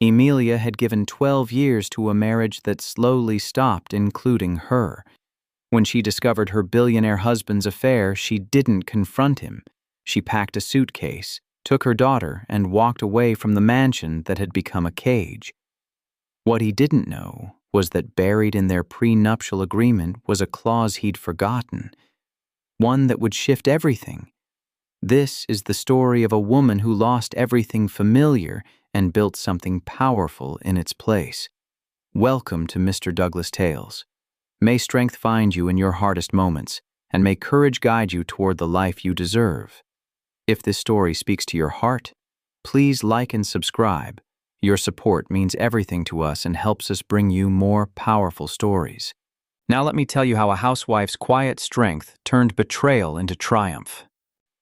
Emelia had given 12 years to a marriage that slowly stopped including her. When she discovered her billionaire husband's affair, she didn't confront him. She packed a suitcase, took her daughter, and walked away from the mansion that had become a cage. What he didn't know was that buried in their prenuptial agreement was a clause he'd forgotten, one that would shift everything. This is the story of a woman who lost everything familiar and built something powerful in its place. Welcome to Mr. Douglas Tales. May strength find you in your hardest moments, and may courage guide you toward the life you deserve. If this story speaks to your heart, please like and subscribe. Your support means everything to us and helps us bring you more powerful stories. Now let me tell you how a housewife's quiet strength turned betrayal into triumph.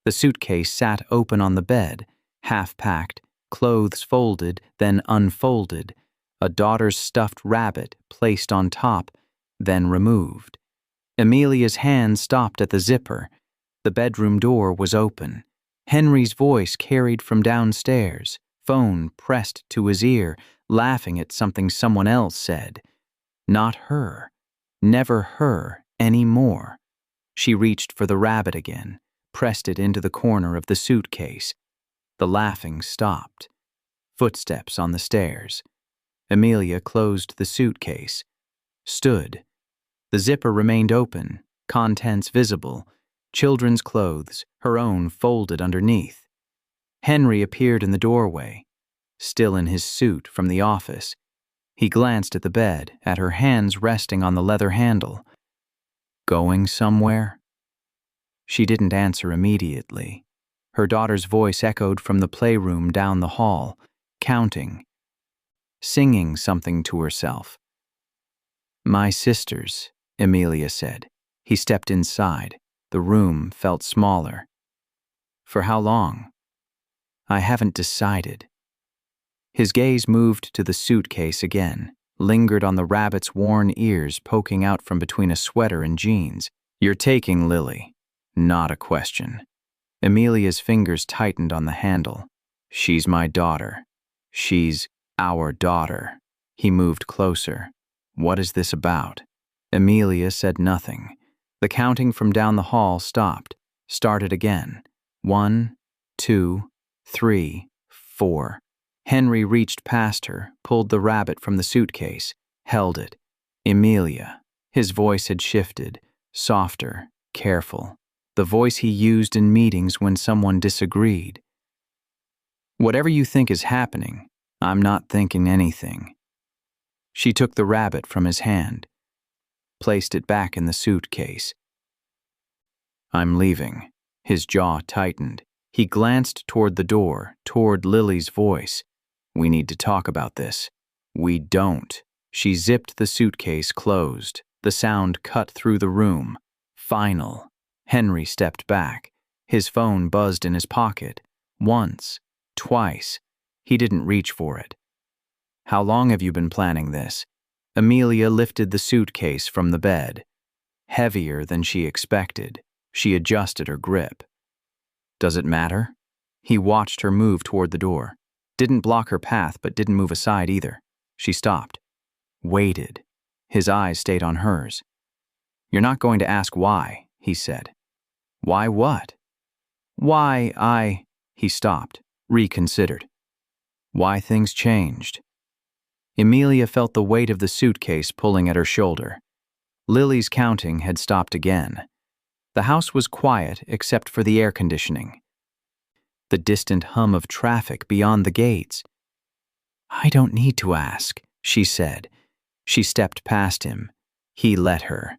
The suitcase sat open on the bed, half-packed, clothes folded, then unfolded, a daughter's stuffed rabbit placed on top, then removed. Emelia's hand stopped at the zipper. The bedroom door was open. Henry's voice carried from downstairs, phone pressed to his ear, laughing at something someone else said. Not her. Never her anymore. She reached for the rabbit again, pressed it into the corner of the suitcase. The laughing stopped. Footsteps on the stairs. Emelia closed the suitcase. Stood. The zipper remained open, contents visible, children's clothes, her own folded underneath. Henry appeared in the doorway, still in his suit from the office. He glanced at the bed, at her hands resting on the leather handle. Going somewhere? She didn't answer immediately. Her daughter's voice echoed from the playroom down the hall, counting, singing something to herself. My sisters, Emelia said. He stepped inside. The room felt smaller. For how long? I haven't decided. His gaze moved to the suitcase again, lingered on the rabbit's worn ears poking out from between a sweater and jeans. You're taking Lily. Not a question. Emelia's fingers tightened on the handle. She's my daughter. She's our daughter. He moved closer. What is this about? Emelia said nothing. The counting from down the hall stopped, started again. 1, 2, 3, 4. Henry reached past her, pulled the rabbit from the suitcase, held it. Emelia. His voice had shifted, softer, careful. The voice he used in meetings when someone disagreed. Whatever you think is happening, I'm not thinking anything. She took the rabbit from his hand, placed it back in the suitcase. I'm leaving. His jaw tightened. He glanced toward the door, toward Lily's voice. We need to talk about this. We don't. She zipped the suitcase closed. The sound cut through the room. Final. Henry stepped back. His phone buzzed in his pocket. Once. Twice. He didn't reach for it. How long have you been planning this? Emelia lifted the suitcase from the bed. Heavier than she expected. She adjusted her grip. Does it matter? He watched her move toward the door. Didn't block her path, but didn't move aside either. She stopped. Waited. His eyes stayed on hers. You're not going to ask why, he said. Why what? He stopped, reconsidered. Why things changed. Emelia felt the weight of the suitcase pulling at her shoulder. Lily's counting had stopped again. The house was quiet except for the air conditioning. The distant hum of traffic beyond the gates. I don't need to ask, she said. She stepped past him. He let her.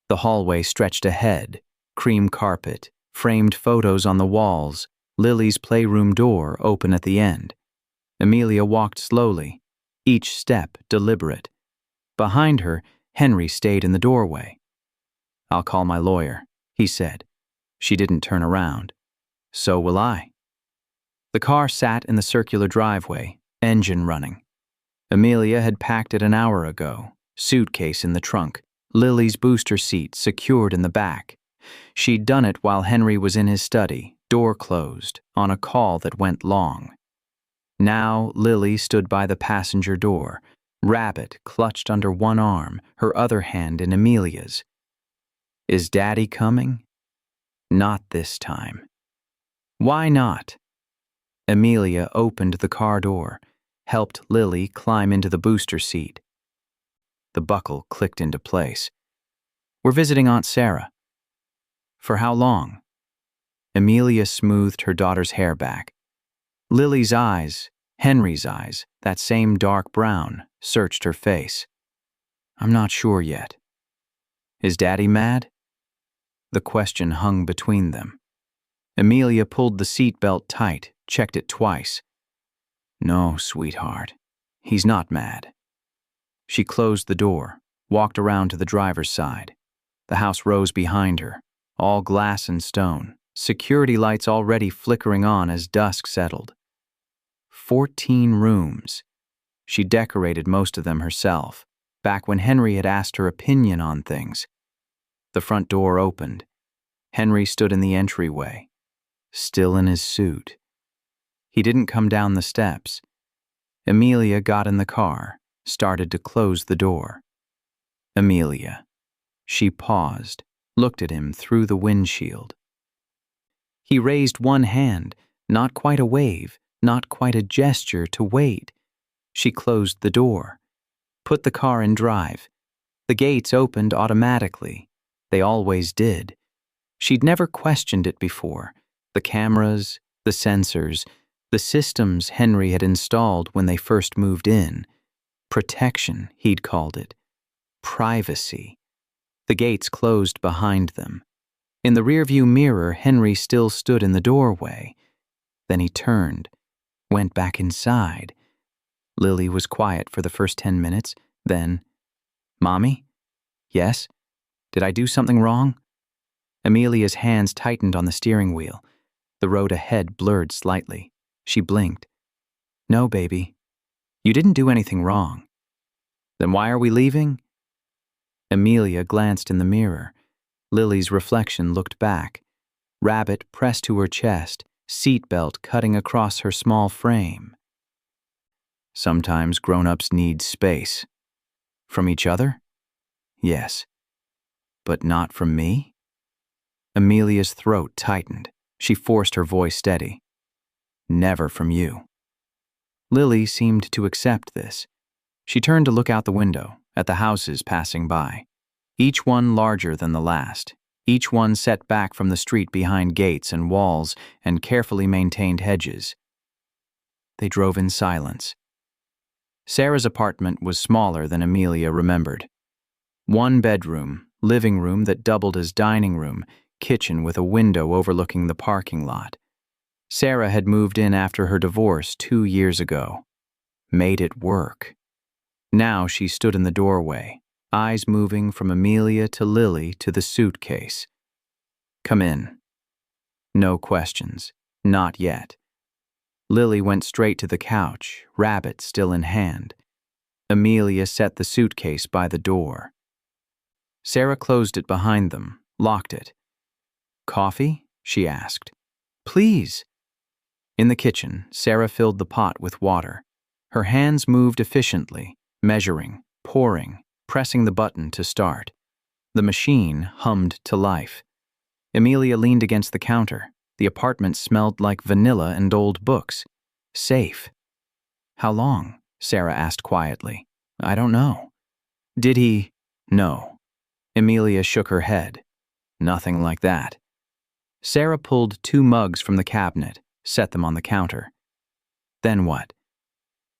The hallway stretched ahead. Cream carpet, framed photos on the walls, Lily's playroom door open at the end. Emelia walked slowly, each step deliberate. Behind her, Henry stayed in the doorway. I'll call my lawyer, he said. She didn't turn around. So will I. The car sat in the circular driveway, engine running. Emelia had packed it an hour ago, suitcase in the trunk, Lily's booster seat secured in the back. She'd done it while Henry was in his study, door closed, on a call that went long. Now Lily stood by the passenger door, Rabbit clutched under one arm, her other hand in Emelia's. Is Daddy coming? Not this time. Why not? Emelia opened the car door, helped Lily climb into the booster seat. The buckle clicked into place. We're visiting Aunt Sarah. For how long? Emelia smoothed her daughter's hair back. Lily's eyes, Henry's eyes, that same dark brown, searched her face. I'm not sure yet. Is Daddy mad? The question hung between them. Emelia pulled the seatbelt tight, checked it twice. No, sweetheart, he's not mad. She closed the door, walked around to the driver's side. The house rose behind her, all glass and stone, security lights already flickering on as dusk settled. 14 rooms. She decorated most of them herself, back when Henry had asked her opinion on things. The front door opened. Henry stood in the entryway, still in his suit. He didn't come down the steps. Emelia got in the car, started to close the door. Emelia. She paused, looked at him through the windshield. He raised one hand, not quite a wave, not quite a gesture to wait. She closed the door, put the car in drive. The gates opened automatically. They always did. She'd never questioned it before. The cameras, the sensors, the systems Henry had installed when they first moved in. Protection, he'd called it. Privacy. The gates closed behind them. In the rearview mirror, Henry still stood in the doorway. Then he turned, went back inside. Lily was quiet for the first 10 minutes, then, Mommy? Yes? Did I do something wrong? Emelia's hands tightened on the steering wheel. The road ahead blurred slightly. She blinked. No, baby. You didn't do anything wrong. Then why are we leaving? Emelia glanced in the mirror. Lily's reflection looked back. Rabbit pressed to her chest, seatbelt cutting across her small frame. Sometimes grown-ups need space. From each other? Yes. But not from me? Emelia's throat tightened. She forced her voice steady. Never from you. Lily seemed to accept this. She turned to look out the window, at the houses passing by. Each one larger than the last. Each one set back from the street behind gates and walls and carefully maintained hedges. They drove in silence. Sarah's apartment was smaller than Emelia remembered. One bedroom, living room that doubled as dining room, kitchen with a window overlooking the parking lot. Sarah had moved in after her divorce 2 years ago. Made it work. Now she stood in the doorway, eyes moving from Emelia to Lily to the suitcase. Come in. No questions. Not yet. Lily went straight to the couch, Rabbit still in hand. Emelia set the suitcase by the door. Sarah closed it behind them, locked it. Coffee? She asked. Please. In the kitchen, Sarah filled the pot with water. Her hands moved efficiently, measuring, pouring, pressing the button to start. The machine hummed to life. Emelia leaned against the counter. The apartment smelled like vanilla and old books. Safe. How long? Sarah asked quietly. I don't know. Did he? No. Emelia shook her head. Nothing like that. Sarah pulled 2 mugs from the cabinet, set them on the counter. Then what?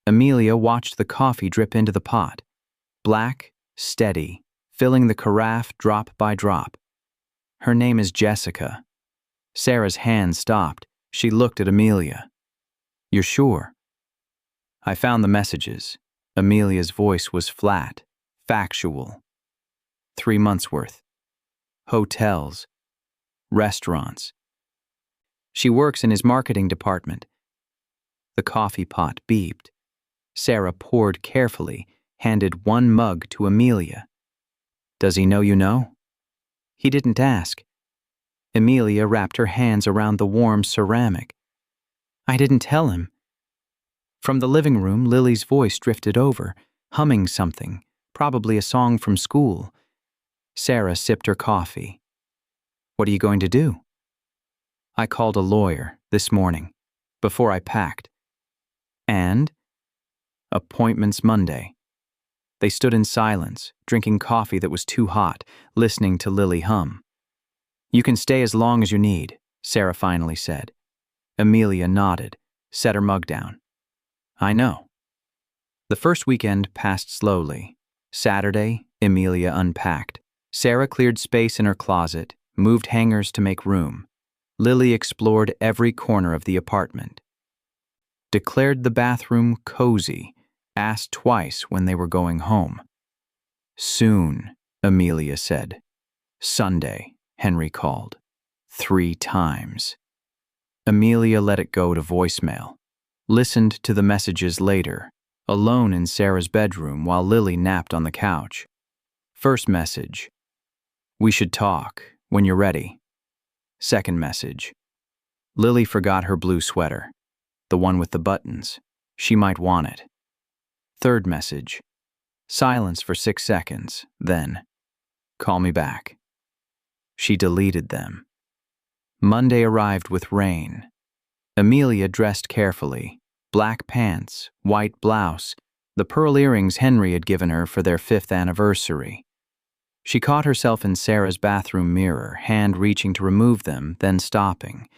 Emelia watched the coffee drip into the pot. Black, steady, filling the carafe drop by drop. Her name is Jessica. Sarah's hand stopped. She looked at Emelia. You're sure? I found the messages. Emelia's voice was flat, factual. 3 months' worth. Hotels. Restaurants. She works in his marketing department. The coffee pot beeped. Sarah poured carefully, handed 1 mug to Emelia. Does he know you know? He didn't ask. Emelia wrapped her hands around the warm ceramic. I didn't tell him. From the living room, Lily's voice drifted over, humming something, probably a song from school. Sarah sipped her coffee. What are you going to do? I called a lawyer this morning, before I packed. And? Appointments Monday. They stood in silence, drinking coffee that was too hot, listening to Lily hum. You can stay as long as you need, Sarah finally said. Emelia nodded, set her mug down. I know. The first weekend passed slowly. Saturday, Emelia unpacked. Sarah cleared space in her closet, moved hangers to make room. Lily explored every corner of the apartment. Declared the bathroom cozy, asked twice when they were going home. Soon, Emelia said. Sunday, Henry called. 3 times. Emelia let it go to voicemail. Listened to the messages later, alone in Sarah's bedroom while Lily napped on the couch. First message. We should talk when you're ready. Second message. Lily forgot her blue sweater, the one with the buttons. She might want it. Third message. Silence for 6 seconds, then, call me back. She deleted them. Monday arrived with rain. Emelia dressed carefully. Black pants, white blouse, the pearl earrings Henry had given her for their 5th anniversary. She caught herself in Sarah's bathroom mirror, hand reaching to remove them, then stopping.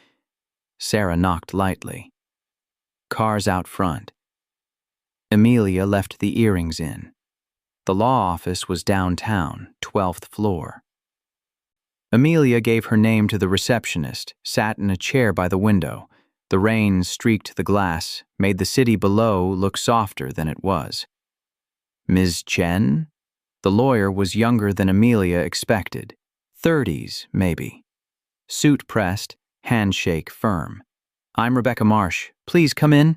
Sarah knocked lightly. Cars out front. Emelia left the earrings in. The law office was downtown, 12th floor. Emelia gave her name to the receptionist, sat in a chair by the window. The rain streaked the glass, made the city below look softer than it was. Ms. Chen? The lawyer was younger than Emelia expected. 30s, maybe. Suit pressed, handshake firm. I'm Rebecca Marsh. Please come in.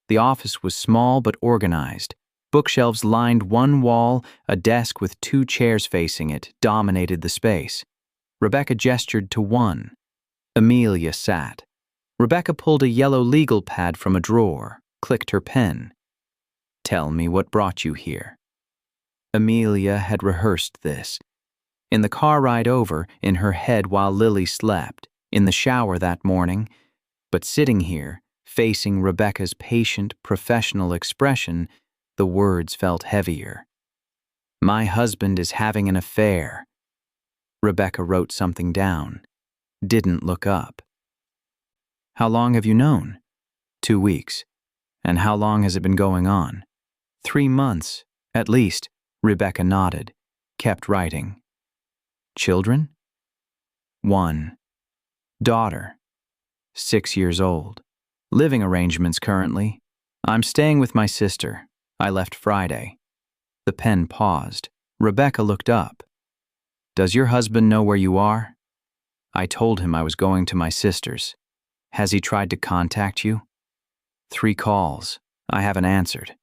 The office was small but organized. Bookshelves lined one wall, a desk with 2 chairs facing it dominated the space. Rebecca gestured to one. Emelia sat. Rebecca pulled a yellow legal pad from a drawer, clicked her pen. Tell me what brought you here. Emelia had rehearsed this. In the car ride over, in her head while Lily slept, in the shower that morning, but sitting here, facing Rebecca's patient, professional expression, the words felt heavier. My husband is having an affair. Rebecca wrote something down. Didn't look up. How long have you known? 2 weeks. And how long has it been going on? 3 months, at least. Rebecca nodded, kept writing. Children? 1. Daughter. 6 years old. Living arrangements currently. I'm staying with my sister. I left Friday. The pen paused. Rebecca looked up. Does your husband know where you are? I told him I was going to my sister's. Has he tried to contact you? 3 calls. I haven't answered.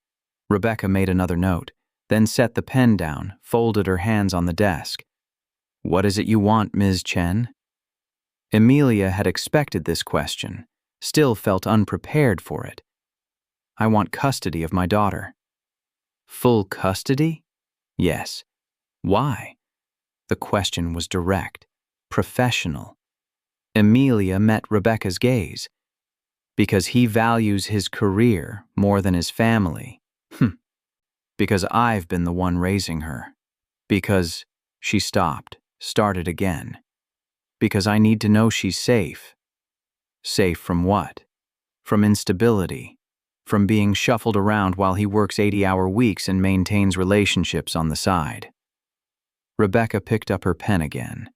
Rebecca made another note, then set the pen down, folded her hands on the desk. What is it you want, Ms. Chen? Emelia had expected this question, still felt unprepared for it. I want custody of my daughter. Full custody? Yes. Why? The question was direct, professional. Emelia met Rebecca's gaze. Because he values his career more than his family. Because I've been the one raising her. Because she stopped, started again. Because I need to know she's safe. Safe from what? From instability. From being shuffled around while he works 80-hour weeks and maintains relationships on the side. Rebecca picked up her pen again.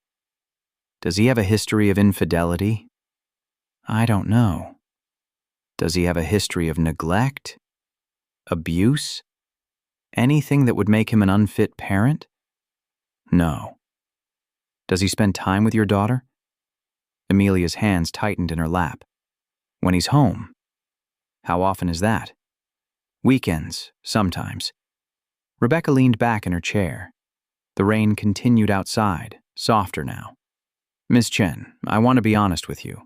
Does he have a history of infidelity? I don't know. Does he have a history of neglect? Abuse? Anything that would make him an unfit parent? No. Does he spend time with your daughter? Emelia's hands tightened in her lap. When he's home? How often is that? Weekends, sometimes. Rebecca leaned back in her chair. The rain continued outside, softer now. Miss Chen, I want to be honest with you.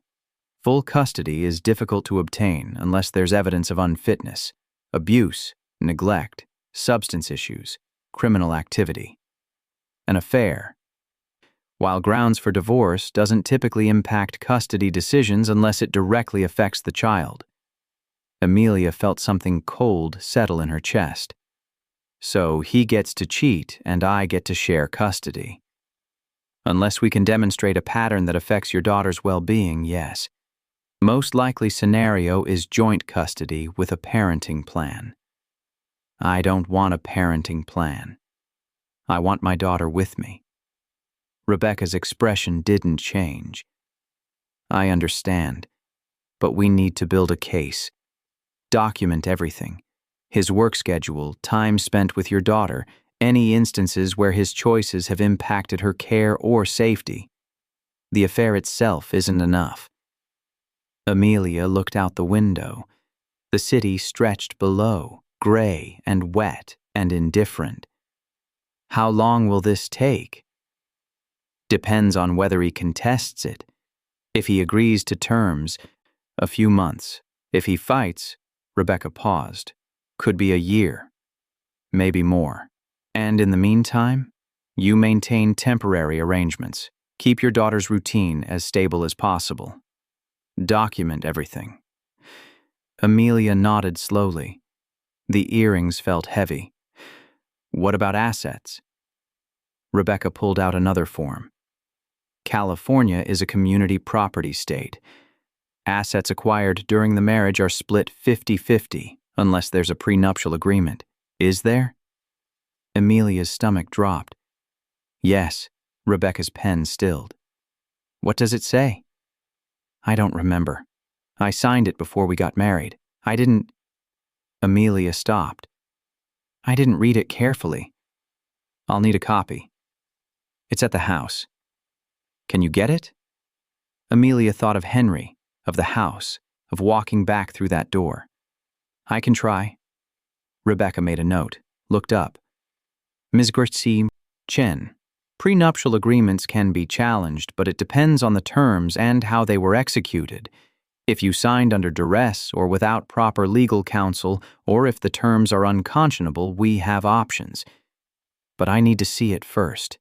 Full custody is difficult to obtain unless there's evidence of unfitness, abuse, neglect, substance issues, criminal activity. An affair, while grounds for divorce, doesn't typically impact custody decisions unless it directly affects the child. Emelia felt something cold settle in her chest. So he gets to cheat and I get to share custody. Unless we can demonstrate a pattern that affects your daughter's well-being, yes. Most likely scenario is joint custody with a parenting plan. I don't want a parenting plan. I want my daughter with me. Rebecca's expression didn't change. I understand, but we need to build a case. Document everything. His work schedule, time spent with your daughter, any instances where his choices have impacted her care or safety. The affair itself isn't enough. Emelia looked out the window. The city stretched below, gray and wet and indifferent. How long will this take? Depends on whether he contests it. If he agrees to terms, a few months. If he fights, Rebecca paused, could be a year, maybe more. And in the meantime, you maintain temporary arrangements. Keep your daughter's routine as stable as possible. Document everything. Emelia nodded slowly. The earrings felt heavy. What about assets? Rebecca pulled out another form. California is a community property state. Assets acquired during the marriage are split 50-50 unless there's a prenuptial agreement. Is there? Emelia's stomach dropped. Yes, Rebecca's pen stilled. What does it say? I don't remember. I signed it before we got married. I didn't... Emelia stopped. I didn't read it carefully. I'll need a copy. It's at the house. Can you get it? Emelia thought of Henry, of the house, of walking back through that door. I can try. Rebecca made a note, looked up. Ms. Chen. Prenuptial agreements can be challenged, but it depends on the terms and how they were executed. If you signed under duress or without proper legal counsel, or if the terms are unconscionable, we have options. But I need to see it first.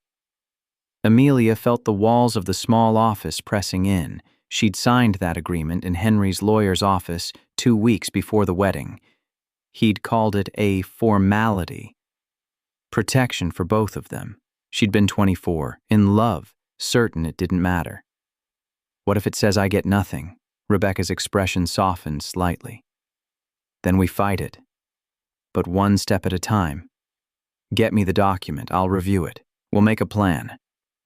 Emelia felt the walls of the small office pressing in. She'd signed that agreement in Henry's lawyer's office 2 weeks before the wedding. He'd called it a formality. Protection for both of them. She'd been 24, in love, certain it didn't matter. What if it says I get nothing? Rebecca's expression softened slightly. Then we fight it. But one step at a time. Get me the document, I'll review it. We'll make a plan.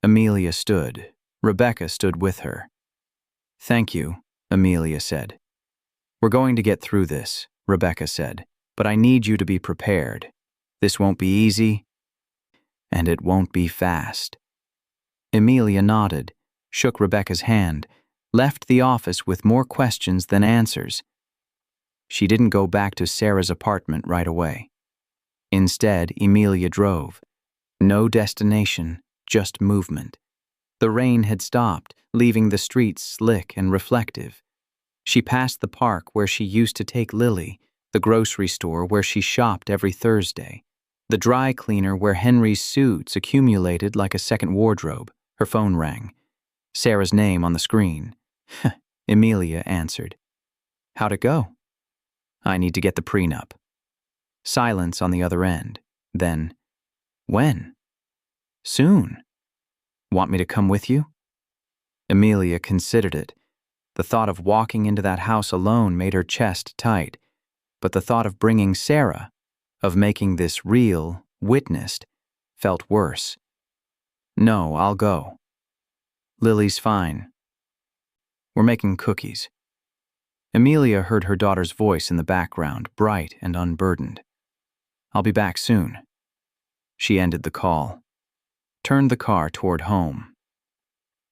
Emelia stood. Rebecca stood with her. Thank you, Emelia said. We're going to get through this, Rebecca said, but I need you to be prepared. This won't be easy, and it won't be fast. Emelia nodded, shook Rebecca's hand, left the office with more questions than answers. She didn't go back to Sarah's apartment right away. Instead, Emelia drove. No destination, just movement. The rain had stopped, leaving the streets slick and reflective. She passed the park where she used to take Lily, the grocery store where she shopped every Thursday, the dry cleaner where Henry's suits accumulated like a second wardrobe. Her phone rang. Sarah's name on the screen. Emelia answered. How'd it go? I need to get the prenup. Silence on the other end. Then, when? Soon. Want me to come with you? Emelia considered it. The thought of walking into that house alone made her chest tight, but the thought of bringing Sarah, of making this real, witnessed, felt worse. No, I'll go. Lily's fine. We're making cookies. Emelia heard her daughter's voice in the background, bright and unburdened. I'll be back soon. She ended the call. Turned the car toward home.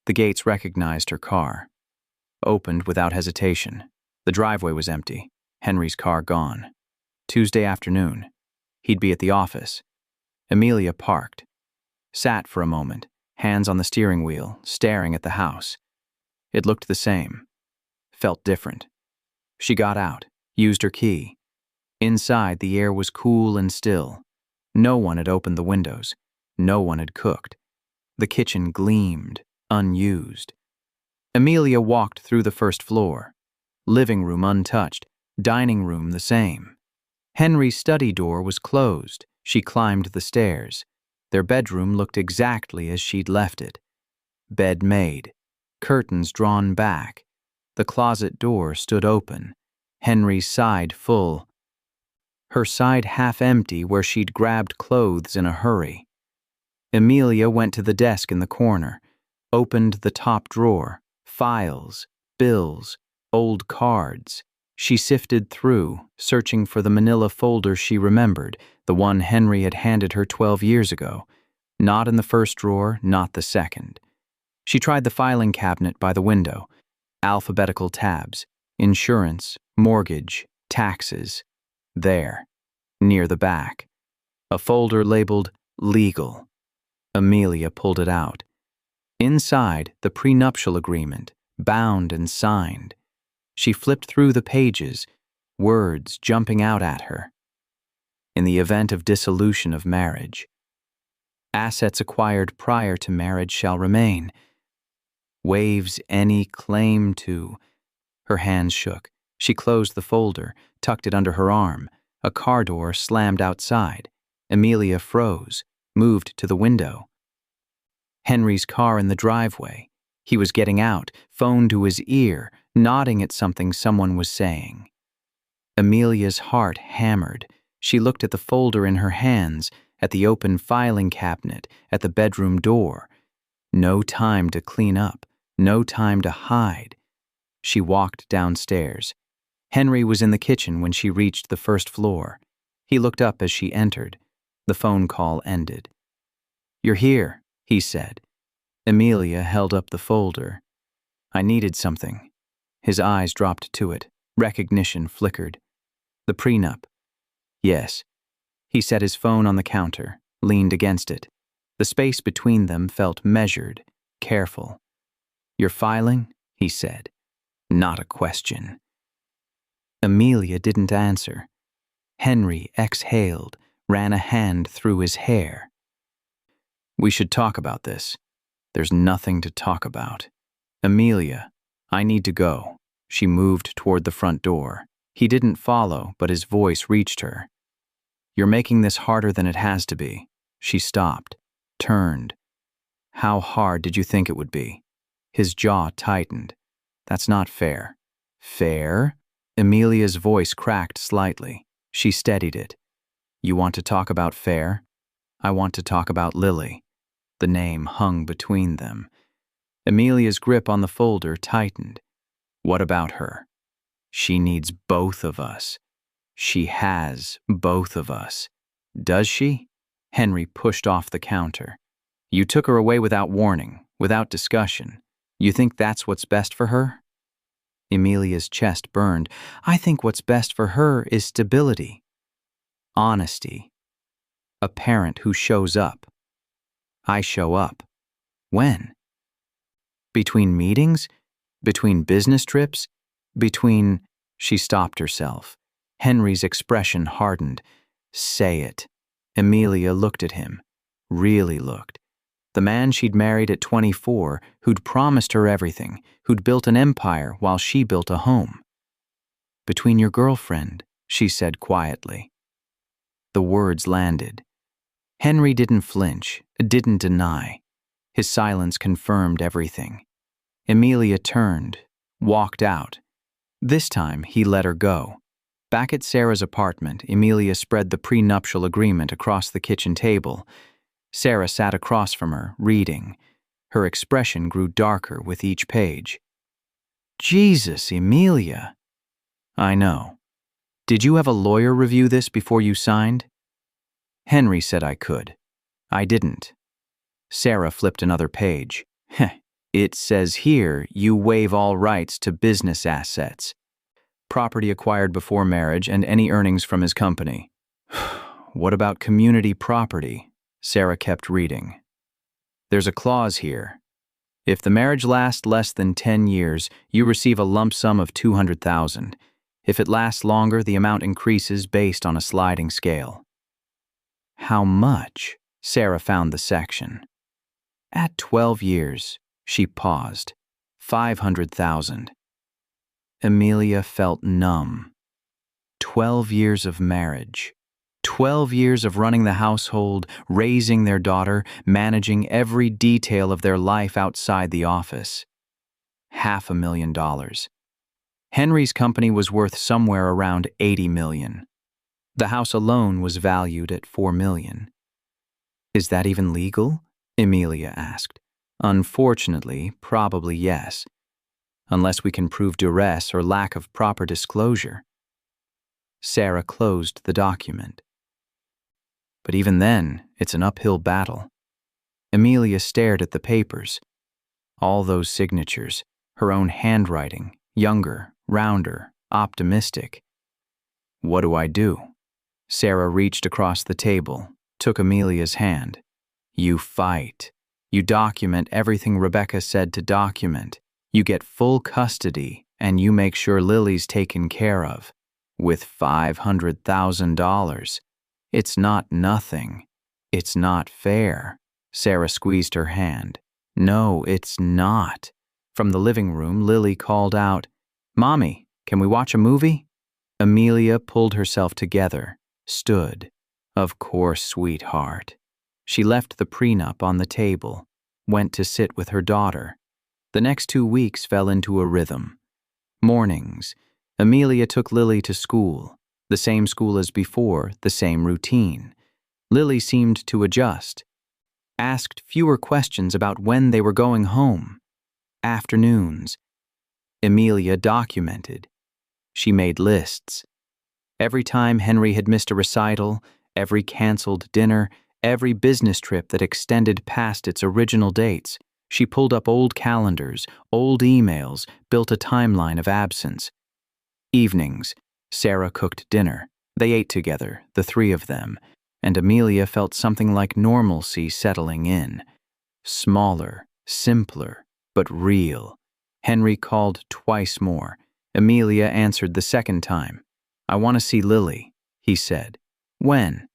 The gates recognized her car. Opened without hesitation. The driveway was empty. Henry's car gone. Tuesday afternoon. He'd be at the office. Emelia parked. Sat for a moment, hands on the steering wheel, staring at the house. It looked the same. felt different. She got out, used her key. Inside, the air was cool and still. No one had opened the windows. No one had cooked. The kitchen gleamed, unused. Emelia walked through the first floor. Living room untouched, dining room the same. Henry's study door was closed. She climbed the stairs. Their bedroom looked exactly as she'd left it. Bed made, curtains drawn back. The closet door stood open, Henry's side full. Her side half empty where she'd grabbed clothes in a hurry. Emelia went to the desk in the corner, opened the top drawer, files, bills, old cards. She sifted through, searching for the manila folder she remembered, the one Henry had handed her 12 years ago. Not in the first drawer, not the second. She tried the filing cabinet by the window. Alphabetical tabs, insurance, mortgage, taxes. There, near the back. A folder labeled legal. Emelia pulled it out. Inside, the prenuptial agreement, bound and signed. She flipped through the pages, words jumping out at her. In the event of dissolution of marriage, assets acquired prior to marriage shall remain. Waives any claim to. Her hands shook. She closed the folder, tucked it under her arm. A car door slammed outside. Emelia froze, moved to the window. Henry's car in the driveway. He was getting out, phone to his ear, nodding at something someone was saying. Emelia's heart hammered. She looked at the folder in her hands, at the open filing cabinet, at the bedroom door. No time to clean up, no time to hide. She walked downstairs. Henry was in the kitchen when she reached the first floor. He looked up as she entered. The phone call ended. "You're here," he said. Emelia held up the folder. "I needed something." His eyes dropped to it. Recognition flickered. "The prenup." "Yes." He set his phone on the counter, leaned against it. The space between them felt measured, careful. "You're filing?" he said. Not a question. Emelia didn't answer. Henry exhaled, ran a hand through his hair. "We should talk about this." "There's nothing to talk about." "Emelia, I need to go." She moved toward the front door. He didn't follow, but his voice reached her. "You're making this harder than it has to be." She stopped, turned. "How hard did you think it would be?" His jaw tightened. "That's not fair." "Fair?" Emelia's voice cracked slightly. She steadied it. "You want to talk about fair? I want to talk about Lily." The name hung between them. Emelia's grip on the folder tightened. "What about her?" "She needs both of us." "She has both of us." "Does she?" Henry pushed off the counter. "You took her away without warning, without discussion. You think that's what's best for her?" Emelia's chest burned. "I think what's best for her is stability. Honesty. A parent who shows up. I show up. When? Between meetings? Between business trips? Between—" She stopped herself. Henry's expression hardened. "Say it." Emelia looked at him. Really looked. The man she'd married at 24, who'd promised her everything, who'd built an empire while she built a home. "Between your girlfriend," she said quietly. The words landed. Henry didn't flinch, didn't deny. His silence confirmed everything. Emelia turned, walked out. This time, he let her go. Back at Sarah's apartment, Emelia spread the prenuptial agreement across the kitchen table. Sarah sat across from her, reading. Her expression grew darker with each page. "Jesus, Emelia." "I know. Did you have a lawyer review this before you signed?" "Henry said I could. I didn't." Sarah flipped another page. "It says here you waive all rights to business assets. Property acquired before marriage and any earnings from his company." "What about community property?" Sarah kept reading. "There's a clause here. If the marriage lasts less than 10 years, you receive a lump sum of $200,000. If it lasts longer, the amount increases based on a sliding scale. How much? Sarah found the section. At 12 years, she paused. 500,000. Emelia felt numb. 12 years of marriage. 12 years of running the household, raising their daughter, managing every detail of their life outside the office. $500,000. Henry's company was worth somewhere around $80 million. The house alone was valued at $4 million. Is that even legal? Emelia asked. Unfortunately, probably yes. Unless we can prove duress or lack of proper disclosure. Sarah closed the document. But even then, it's an uphill battle. Emelia stared at the papers. All those signatures, her own handwriting, younger, rounder, optimistic. What do I do? Sarah reached across the table, took Emelia's hand. You fight. You document everything Rebecca said to document. You get full custody, and you make sure Lily's taken care of. With $500,000. It's not nothing. It's not fair. Sarah squeezed her hand. No, it's not. From the living room, Lily called out, Mommy, can we watch a movie? Emelia pulled herself together, stood. Of course, sweetheart. She left the prenup on the table, went to sit with her daughter. The next 2 weeks fell into a rhythm. Mornings, Emelia took Lily to school, the same school as before, the same routine. Lily seemed to adjust, asked fewer questions about when they were going home. Afternoons, Emelia documented. She made lists. Every time Henry had missed a recital, every canceled dinner, every business trip that extended past its original dates, she pulled up old calendars, old emails, built a timeline of absence. Evenings, Sarah cooked dinner. They ate together, the three of them, and Emelia felt something like normalcy settling in. Smaller, simpler, but real. Henry called twice more. Emelia answered the second time. I want to see Lily, he said. When?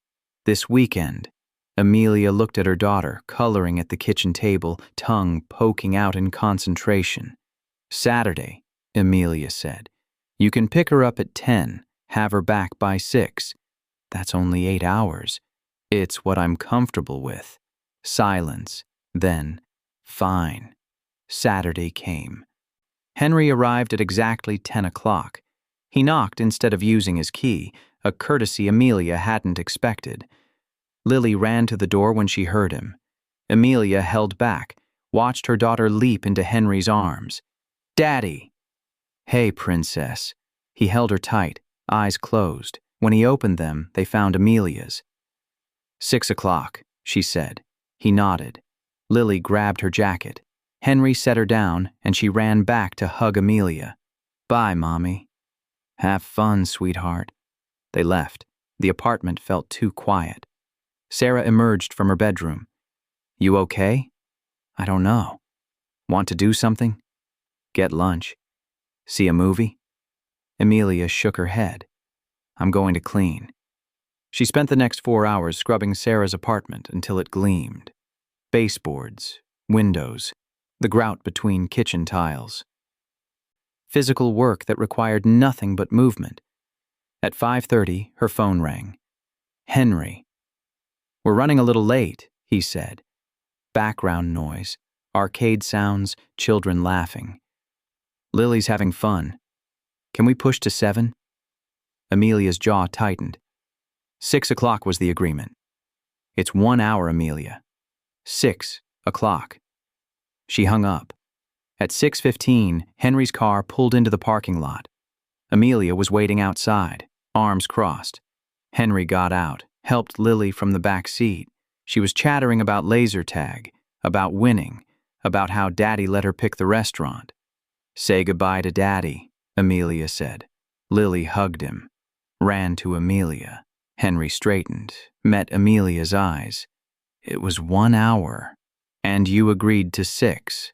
This weekend. Emelia looked at her daughter, coloring at the kitchen table, tongue poking out in concentration. Saturday, Emelia said. You can pick her up at 10, have her back by 6. That's only 8 hours. It's what I'm comfortable with. Silence. Then, fine. Saturday came. Henry arrived at exactly 10 o'clock. He knocked instead of using his key, a courtesy Emelia hadn't expected. Lily ran to the door when she heard him. Emelia held back, watched her daughter leap into Henry's arms. Daddy! Hey, princess. He held her tight, eyes closed. When he opened them, they found Emelia's. 6 o'clock, she said. He nodded. Lily grabbed her jacket. Henry set her down, and she ran back to hug Emelia. Bye, Mommy. Have fun, sweetheart. They left. The apartment felt too quiet. Sarah emerged from her bedroom. You okay? I don't know. Want to do something? Get lunch. See a movie? Emelia shook her head. I'm going to clean. She spent the next 4 hours scrubbing Sarah's apartment until it gleamed. Baseboards, windows, the grout between kitchen tiles. Physical work that required nothing but movement. At 5:30, her phone rang. Henry. We're running a little late, he said. Background noise, arcade sounds, children laughing. Lily's having fun. Can we push to 7? Emelia's jaw tightened. 6 o'clock was the agreement. It's 1 hour, Emelia. 6 o'clock. She hung up. At 6:15, Henry's car pulled into the parking lot. Emelia was waiting outside, arms crossed. Henry got out, helped Lily from the back seat. She was chattering about laser tag, about winning, about how Daddy let her pick the restaurant. Say goodbye to Daddy, Emelia said. Lily hugged him, ran to Emelia. Henry straightened, met Emelia's eyes. It was 1 hour. And you agreed to 6.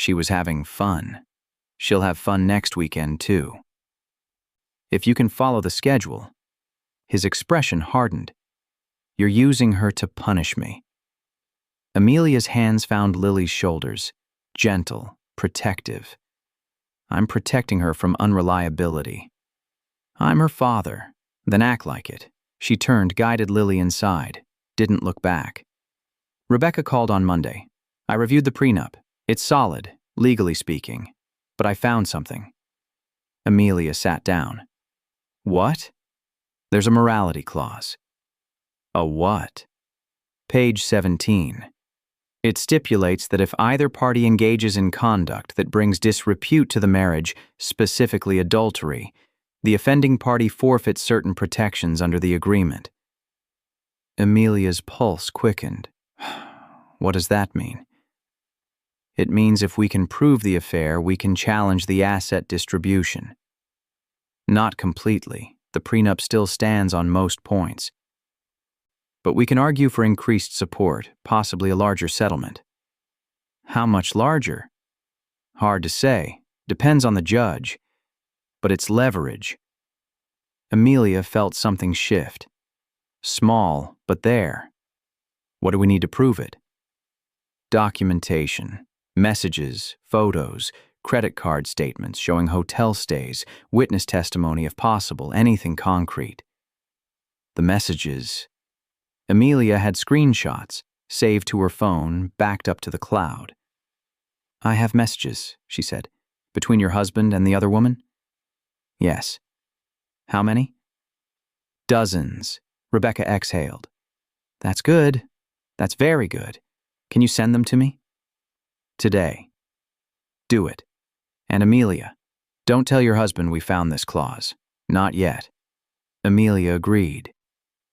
She was having fun. She'll have fun next weekend, too. If you can follow the schedule. His expression hardened. You're using her to punish me. Emelia's hands found Lily's shoulders, gentle, protective. I'm protecting her from unreliability. I'm her father. Then act like it. She turned, guided Lily inside, didn't look back. Rebecca called on Monday. I reviewed the prenup. It's solid, legally speaking, but I found something. Emelia sat down. What? There's a morality clause. A what? Page 17. It stipulates that if either party engages in conduct that brings disrepute to the marriage, specifically adultery, the offending party forfeits certain protections under the agreement. Emelia's pulse quickened. What does that mean? It means if we can prove the affair, we can challenge the asset distribution. Not completely. The prenup still stands on most points. But we can argue for increased support, possibly a larger settlement. How much larger? Hard to say. Depends on the judge. But it's leverage. Emelia felt something shift. Small, but there. What do we need to prove it? Documentation, messages, photos, credit card statements showing hotel stays, witness testimony if possible, anything concrete. The messages. Emelia had screenshots, saved to her phone, backed up to the cloud. I have messages, she said. Between your husband and the other woman? Yes. How many? Dozens. Rebecca exhaled. That's good. That's very good. Can you send them to me? Today. Do it. And Emelia, don't tell your husband we found this clause. Not yet. Emelia agreed.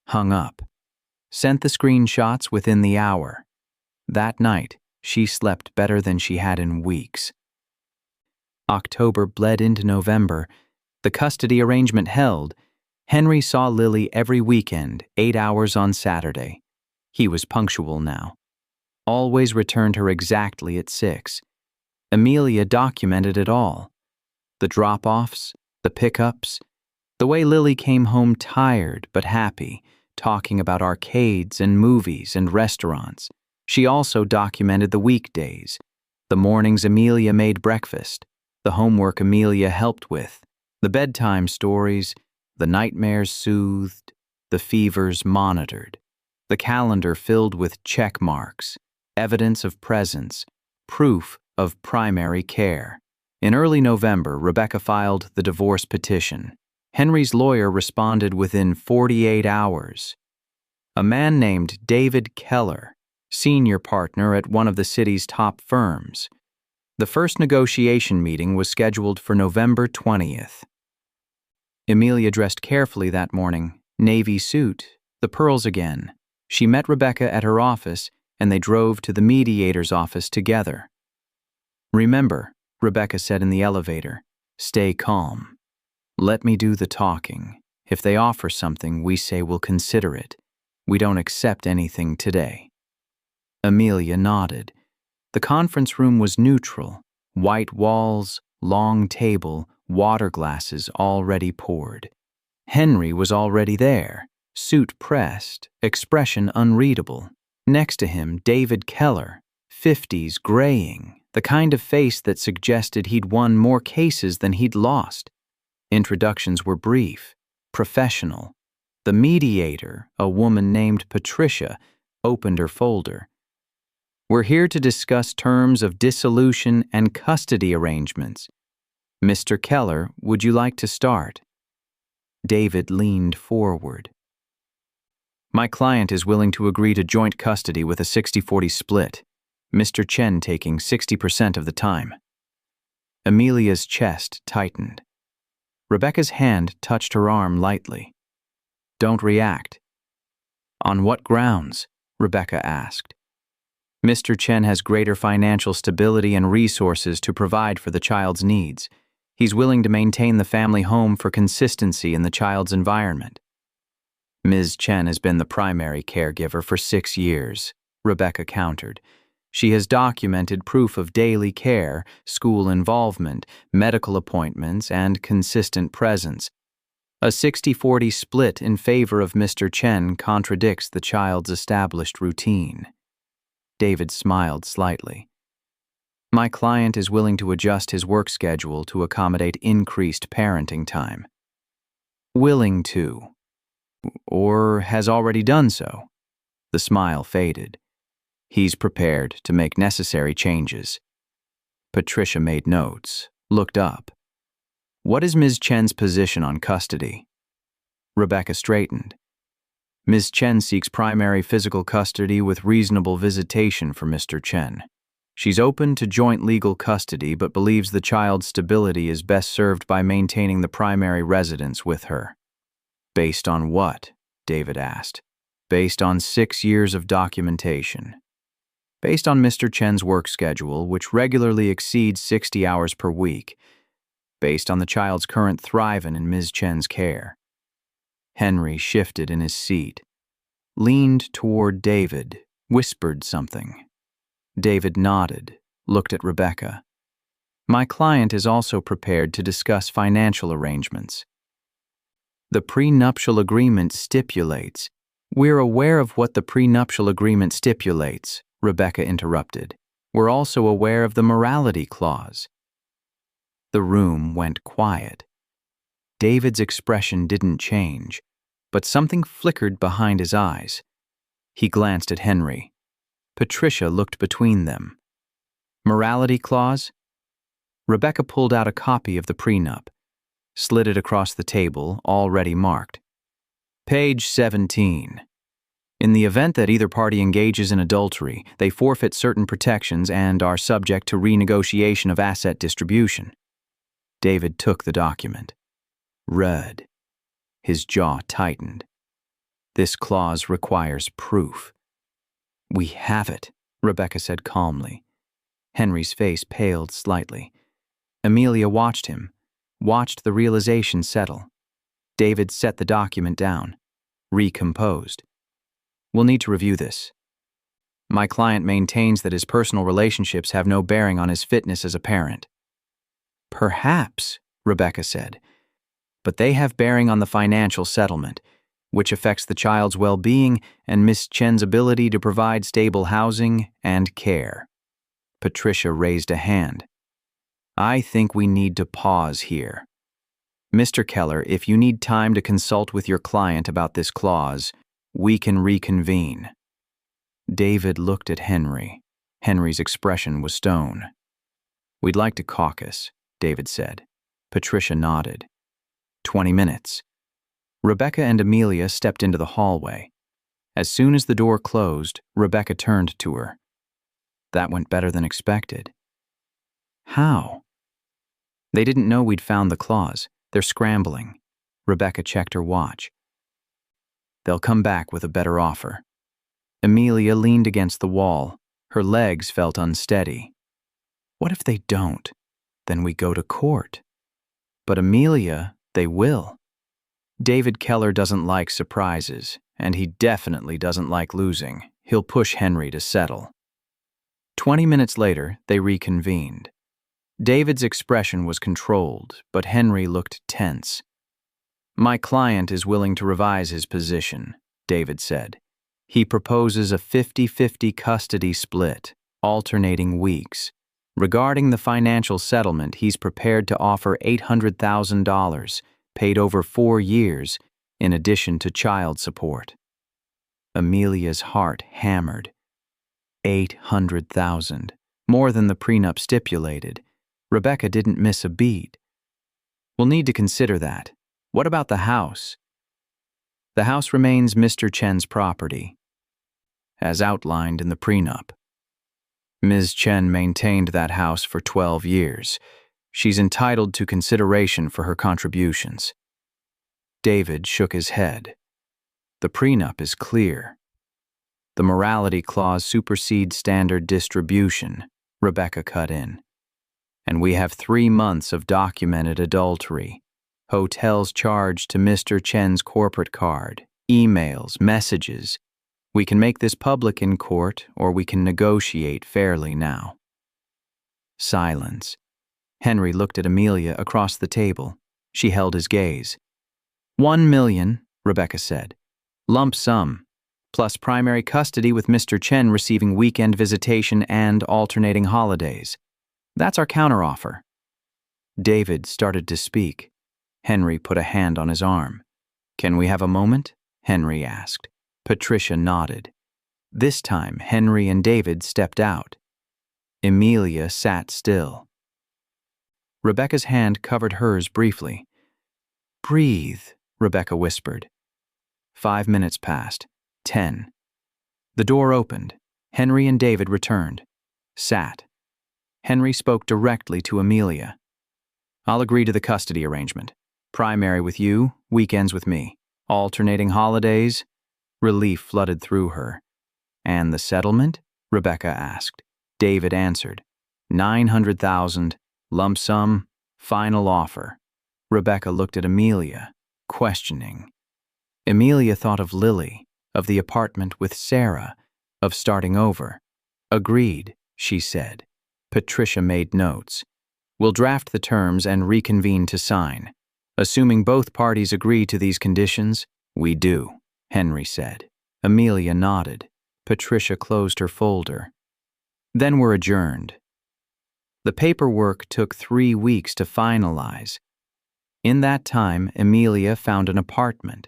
Hung up. Sent the screenshots within the hour. That night, she slept better than she had in weeks. October bled into November. The custody arrangement held. Henry saw Lily every weekend, 8 hours on Saturday. He was punctual now. Always returned her exactly at 6. Emelia documented it all. The drop-offs, the pickups, the way Lily came home tired but happy, talking about arcades and movies and restaurants. She also documented the weekdays, the mornings Emelia made breakfast, the homework Emelia helped with, the bedtime stories, the nightmares soothed, the fevers monitored, the calendar filled with check marks, evidence of presence, proof of primary care. In early November, Rebecca filed the divorce petition. Henry's lawyer responded within 48 hours. A man named David Keller, senior partner at one of the city's top firms. The first negotiation meeting was scheduled for November 20th. Emelia dressed carefully that morning, navy suit, the pearls again. She met Rebecca at her office, and they drove to the mediator's office together. Remember, Rebecca said in the elevator, stay calm. Let me do the talking. If they offer something, we say we'll consider it. We don't accept anything today. Emelia nodded. The conference room was neutral. White walls, long table, water glasses already poured. Henry was already there, suit pressed, expression unreadable. Next to him, David Keller, 50s graying, the kind of face that suggested he'd won more cases than he'd lost. Introductions were brief, professional. The mediator, a woman named Patricia, opened her folder. We're here to discuss terms of dissolution and custody arrangements. Mr. Keller, would you like to start? David leaned forward. My client is willing to agree to joint custody with a 60-40 split, Mr. Chen taking 60% of the time. Emelia's chest tightened. Rebecca's hand touched her arm lightly. Don't react. On what grounds? Rebecca asked. Mr. Chen has greater financial stability and resources to provide for the child's needs. He's willing to maintain the family home for consistency in the child's environment. Ms. Chen has been the primary caregiver for 6 years, Rebecca countered. She has documented proof of daily care, school involvement, medical appointments, and consistent presence. A 60-40 split in favor of Mr. Chen contradicts the child's established routine. David smiled slightly. My client is willing to adjust his work schedule to accommodate increased parenting time. Willing to, or has already done so. The smile faded. He's prepared to make necessary changes. Patricia made notes, looked up. What is Ms. Chen's position on custody? Rebecca straightened. Ms. Chen seeks primary physical custody with reasonable visitation for Mr. Chen. She's open to joint legal custody but believes the child's stability is best served by maintaining the primary residence with her. Based on what? David asked. Based on 6 years of documentation. Based on Mr. Chen's work schedule, which regularly exceeds 60 hours per week. Based on the child's current thriving in Ms. Chen's care. Henry shifted in his seat, leaned toward David, whispered something. David nodded, looked at Rebecca. My client is also prepared to discuss financial arrangements. The prenuptial agreement stipulates. We're aware of what the prenuptial agreement stipulates, Rebecca interrupted. We're also aware of the morality clause. The room went quiet. David's expression didn't change, but something flickered behind his eyes. He glanced at Henry. Patricia looked between them. Morality clause? Rebecca pulled out a copy of the prenup, slid it across the table, already marked. Page 17. In the event that either party engages in adultery, they forfeit certain protections and are subject to renegotiation of asset distribution. David took the document. Read. His jaw tightened. This clause requires proof. We have it, Rebecca said calmly. Henry's face paled slightly. Emelia watched him, watched the realization settle. David set the document down, recomposed. We'll need to review this. My client maintains that his personal relationships have no bearing on his fitness as a parent. Perhaps, Rebecca said, but they have bearing on the financial settlement, which affects the child's well-being and Miss Chen's ability to provide stable housing and care. Patricia raised a hand. I think we need to pause here. Mr. Keller, if you need time to consult with your client about this clause, we can reconvene. David looked at Henry. Henry's expression was stone. We'd like to caucus, David said. Patricia nodded. 20 minutes. Rebecca and Emelia stepped into the hallway. As soon as the door closed, Rebecca turned to her. That went better than expected. How? They didn't know we'd found the clause. They're scrambling. Rebecca checked her watch. They'll come back with a better offer. Emelia leaned against the wall. Her legs felt unsteady. What if they don't? Then we go to court. But Emelia, they will. David Keller doesn't like surprises, and he definitely doesn't like losing. He'll push Henry to settle. 20 minutes later, they reconvened. David's expression was controlled, but Henry looked tense. My client is willing to revise his position, David said. He proposes a 50-50 custody split, alternating weeks. Regarding the financial settlement, he's prepared to offer $800,000, paid over 4 years, in addition to child support. Emelia's heart hammered. $800,000, more than the prenup stipulated. Rebecca didn't miss a beat. We'll need to consider that. What about the house? The house remains Mr. Chen's property, as outlined in the prenup. Ms. Chen maintained that house for 12 years. She's entitled to consideration for her contributions. David shook his head. The prenup is clear. The morality clause supersedes standard distribution, Rebecca cut in. And we have 3 months of documented adultery. Hotels charged to Mr. Chen's corporate card, emails, messages. We can make this public in court, or we can negotiate fairly now." Silence. Henry looked at Emelia across the table. She held his gaze. "1 million, Rebecca said. Lump sum, plus primary custody with Mr. Chen receiving weekend visitation and alternating holidays. That's our counteroffer." David started to speak. Henry put a hand on his arm. "Can we have a moment?" Henry asked. Patricia nodded. This time, Henry and David stepped out. Emelia sat still. Rebecca's hand covered hers briefly. "Breathe," Rebecca whispered. 5 minutes passed. 10. The door opened. Henry and David returned. Sat. Henry spoke directly to Emelia. "I'll agree to the custody arrangement. Primary with you, weekends with me. Alternating holidays." Relief flooded through her. "And the settlement?" Rebecca asked. David answered. 900,000, lump sum, final offer. Rebecca looked at Emelia, questioning. Emelia thought of Lily, of the apartment with Sarah, of starting over. "Agreed," she said. Patricia made notes. "We'll draft the terms and reconvene to sign. Assuming both parties agree to these conditions." "We do," Henry said. Emelia nodded. Patricia closed her folder. "Then we're adjourned." The paperwork took 3 weeks to finalize. In that time, Emelia found an apartment.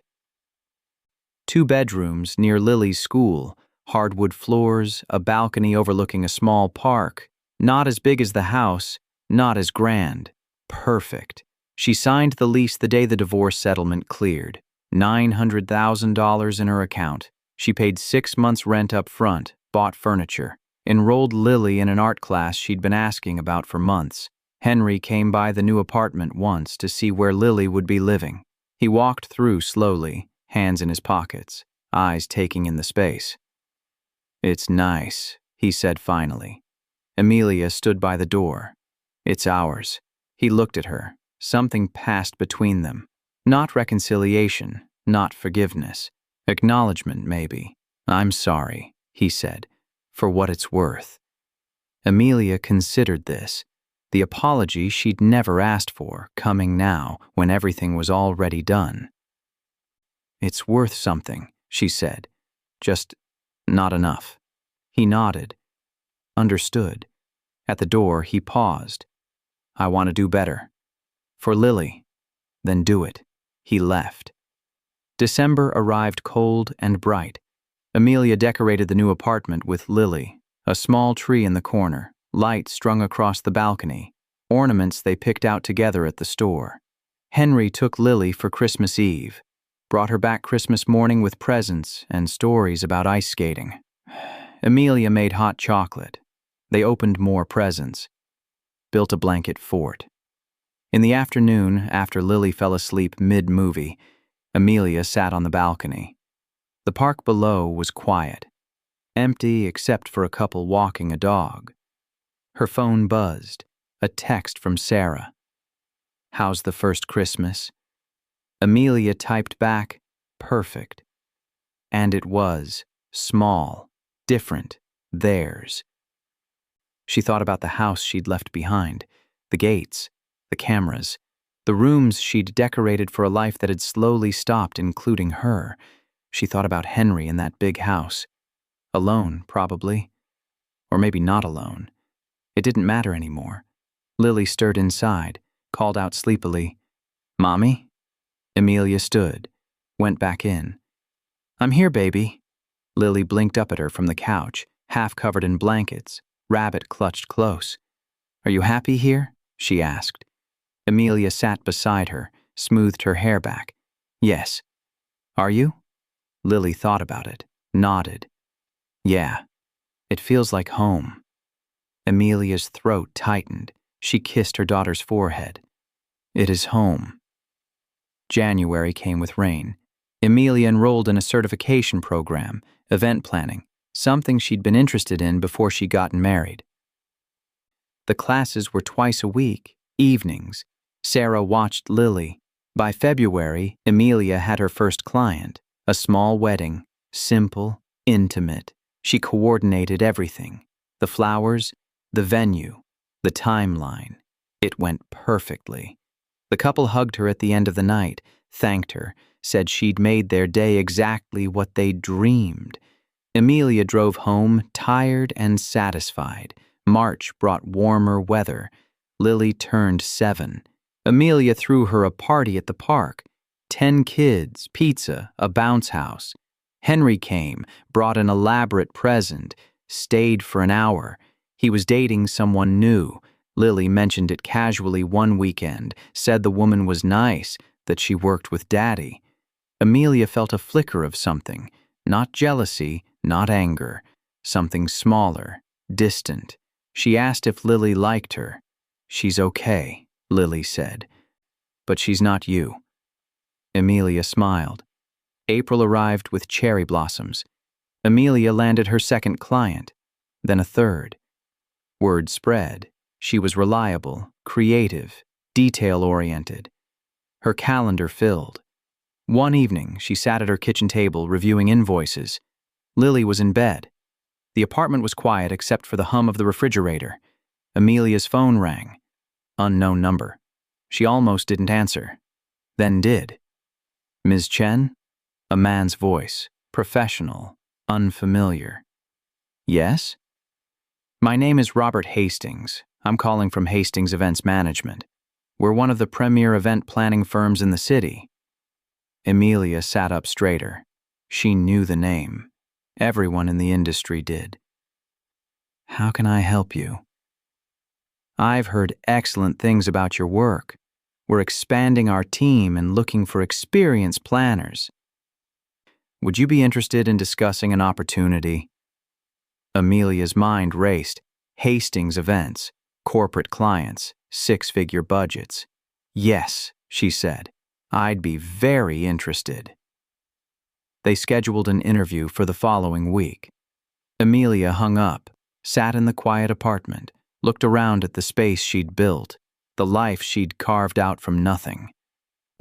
2 bedrooms near Lily's school, hardwood floors, a balcony overlooking a small park. Not as big as the house, not as grand. Perfect. She signed the lease the day the divorce settlement cleared. $900,000 in her account. She paid 6 months' rent up front, bought furniture, enrolled Lily in an art class she'd been asking about for months. Henry came by the new apartment once to see where Lily would be living. He walked through slowly, hands in his pockets, eyes taking in the space. "It's nice," he said finally. Emelia stood by the door. "It's ours." He looked at her. Something passed between them. Not reconciliation, not forgiveness. Acknowledgement, maybe. "I'm sorry," he said, "for what it's worth." Emelia considered this. The apology she'd never asked for, coming now, when everything was already done. "It's worth something," she said. "Just not enough." He nodded. Understood. At the door, he paused. "I want to do better. For Lily." "Then do it." He left. December arrived cold and bright. Emelia decorated the new apartment with Lily, a small tree in the corner, lights strung across the balcony, ornaments they picked out together at the store. Henry took Lily for Christmas Eve, brought her back Christmas morning with presents and stories about ice skating. Emelia made hot chocolate. They opened more presents, built a blanket fort. In the afternoon, after Lily fell asleep mid-movie, Emelia sat on the balcony. The park below was quiet, empty except for a couple walking a dog. Her phone buzzed, a text from Sarah. "How's the first Christmas?" Emelia typed back, "Perfect." And it was, small, different, theirs. She thought about the house she'd left behind, the gates, the cameras, the rooms she'd decorated for a life that had slowly stopped including her. She thought about Henry in that big house. Alone, probably. Or maybe not alone. It didn't matter anymore. Lily stirred inside, called out sleepily, "Mommy?" Emelia stood, went back in. "I'm here, baby." Lily blinked up at her from the couch, half covered in blankets, rabbit clutched close. "Are you happy here?" she asked. Emelia sat beside her, smoothed her hair back. "Yes." "Are you?" Lily thought about it, nodded. "Yeah, it feels like home." Emelia's throat tightened. She kissed her daughter's forehead. "It is home." January came with rain. Emelia enrolled in a certification program, event planning, something she'd been interested in before she'd gotten married. The classes were twice a week, evenings. Sarah watched Lily. By February, Emelia had her first client, a small wedding, simple, Intimate. She coordinated everything. The flowers, the venue, the timeline. It went perfectly. The couple hugged her at the end of the night, thanked her, said she'd made their day exactly what they dreamed. Emelia drove home, tired and satisfied. March brought warmer weather. Lily turned 7. Emelia threw her a party at the park. 10 kids, pizza, a bounce house. Henry came, brought an elaborate present, stayed for an hour. He was dating someone new. Lily mentioned it casually one weekend, said the woman was nice, that she worked with Daddy. Emelia felt a flicker of something, not jealousy, not anger, something smaller, distant. She asked if Lily liked her. "She's okay," Lily said, "but she's not you." Emelia smiled. April arrived with cherry blossoms. Emelia landed her second client, then a third. Word spread. She was reliable, creative, detail-oriented. Her calendar filled. One evening, she sat at her kitchen table reviewing invoices. Lily was in bed. The apartment was quiet except for the hum of the refrigerator. Emelia's phone rang. Unknown number. She almost didn't answer. Then did. "Ms. Chen?" A man's voice, professional, unfamiliar. "Yes?" "My name is Robert Hastings. I'm calling from Hastings Events Management. We're one of the premier event planning firms in the city." Emelia sat up straighter. She knew the name. Everyone in the industry did. "How can I help you?" "I've heard excellent things about your work. We're expanding our team and looking for experienced planners. Would you be interested in discussing an opportunity?" Emelia's mind raced. Hastings events, corporate clients, 6-figure budgets. "Yes," she said. "I'd be very interested." They scheduled an interview for the following week. Emelia hung up, sat in the quiet apartment, looked around at the space she'd built, the life she'd carved out from nothing.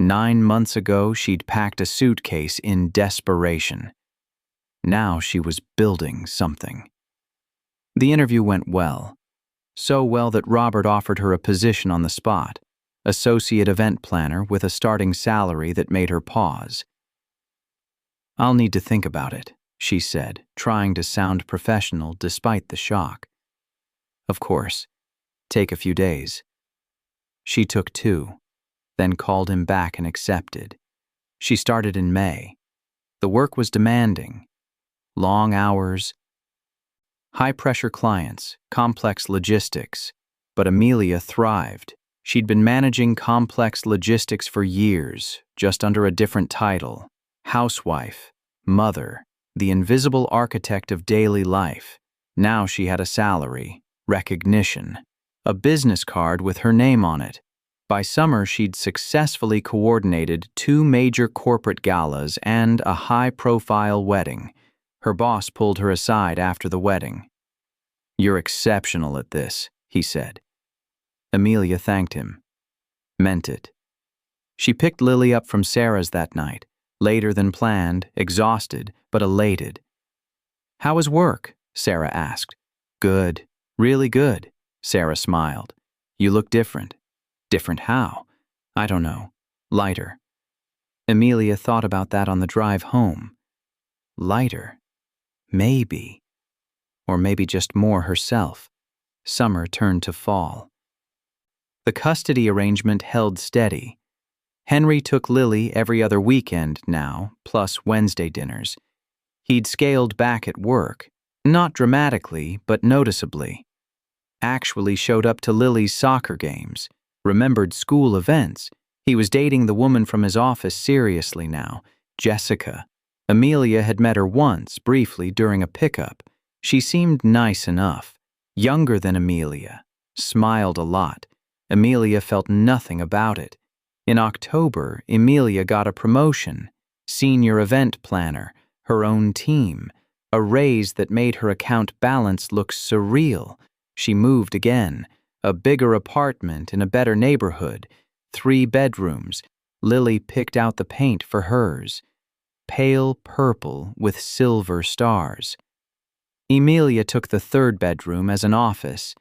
9 months ago, she'd packed a suitcase in desperation. Now she was building something. The interview went well. So well that Robert offered her a position on the spot, associate event planner with a starting salary that made her pause. "I'll need to think about it," she said, trying to sound professional despite the shock. "Of course. Take a few days." She took 2. Then called him back and accepted. She started in May. The work was demanding. Long hours, high-pressure clients, complex logistics. But Emelia thrived. She'd been managing complex logistics for years, just under a different title. Housewife, mother, the invisible architect of daily life. Now she had a salary, recognition, a business card with her name on it. By summer, she'd successfully coordinated 2 major corporate galas and a high-profile wedding. Her boss pulled her aside after the wedding. "You're exceptional at this," he said. Emelia thanked him. Meant it. She picked Lily up from Sarah's that night, later than planned, exhausted, but elated. "How was work?" Sarah asked. "Good. Really good," Sarah smiled. "You look different." "Different how?" "I don't know. Lighter." Emelia thought about that on the drive home. Lighter. Maybe. Or maybe just more herself. Summer turned to fall. The custody arrangement held steady. Henry took Lily every other weekend now, plus Wednesday dinners. He'd scaled back at work, not dramatically, but noticeably. Actually showed up to Lily's soccer games, remembered school events. He was dating the woman from his office seriously now, Jessica. Emelia had met her once, briefly, during a pickup. She seemed nice enough, younger than Emelia, smiled a lot. Emelia felt nothing about it. In October, Emelia got a promotion, senior event planner, her own team, a raise that made her account balance look surreal. She moved again, a bigger apartment in a better neighborhood, 3 bedrooms. Lily picked out the paint for hers. pale purple with silver stars. Emelia took the third bedroom as an office.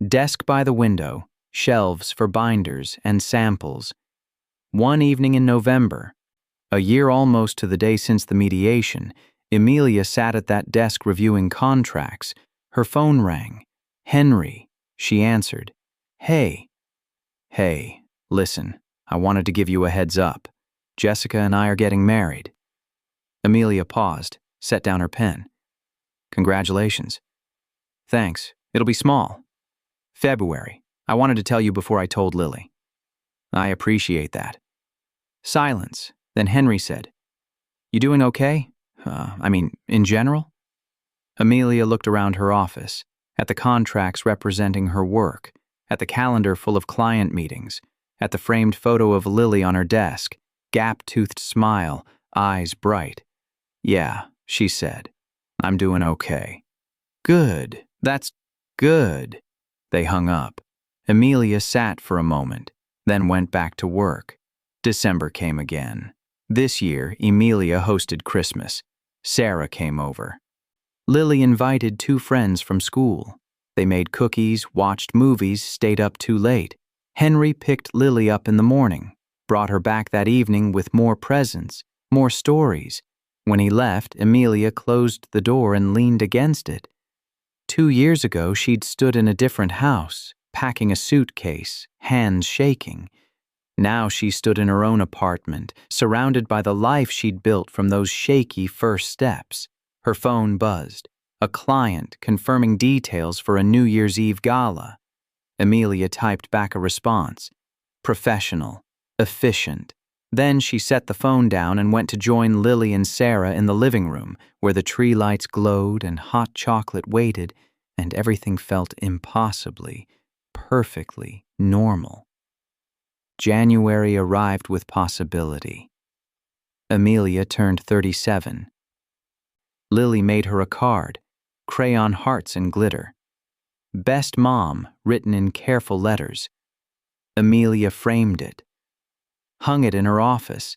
Desk by the window, shelves for binders and samples. One evening in November, a year almost to the day since the mediation, Emelia sat at that desk reviewing contracts. Her phone rang. Henry, she answered. Hey. Hey, listen, I wanted to give you a heads up. Jessica and I are getting married. Emelia paused, set down her pen. Congratulations. Thanks, it'll be small. February. I wanted to tell you before I told Lily. I appreciate that. Silence. Then Henry said, You doing okay? In general? Emelia looked around her office, at the contracts representing her work, at the calendar full of client meetings, at the framed photo of Lily on her desk, gap-toothed smile, eyes bright. Yeah, she said, I'm doing okay. Good, that's good. They hung up. Emelia sat for a moment, then went back to work. December came again. This year, Emelia hosted Christmas. Sarah came over. Lily invited 2 friends from school. They made cookies, watched movies, stayed up too late. Henry picked Lily up in the morning, brought her back that evening with more presents, more stories. When he left, Emelia closed the door and leaned against it. 2 years ago, she'd stood in a different house, packing a suitcase, hands shaking. Now she stood in her own apartment, surrounded by the life she'd built from those shaky first steps. Her phone buzzed. A client confirming details for a New Year's Eve gala. Emelia typed back a response. Professional. Efficient. Then she set the phone down and went to join Lily and Sarah in the living room, where the tree lights glowed and hot chocolate waited, and everything felt impossibly, perfectly normal. January arrived with possibility. Emelia turned 37. Lily made her a card, crayon hearts and glitter. Best Mom, written in careful letters. Emelia framed it, hung it in her office.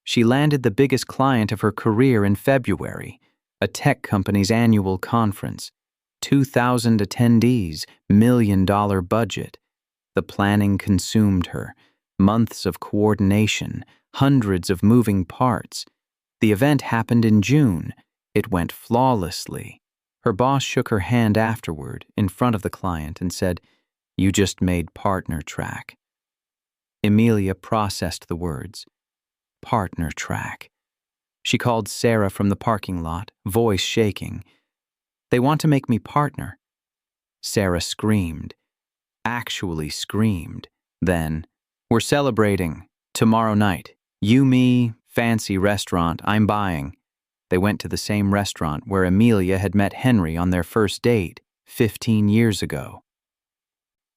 She landed the biggest client of her career in February, a tech company's annual conference. 2,000 attendees, $1 million budget. The planning consumed her. Months of coordination, hundreds of moving parts. The event happened in June. It went flawlessly. Her boss shook her hand afterward, in front of the client, and said, You just made partner track. Emelia processed the words. Partner track. She called Sarah from the parking lot, voice shaking. They want to make me partner. Sarah screamed. Actually screamed. Then, We're celebrating. Tomorrow night. You, me, fancy restaurant, I'm buying. They went to the same restaurant where Emelia had met Henry on their first date 15 years ago.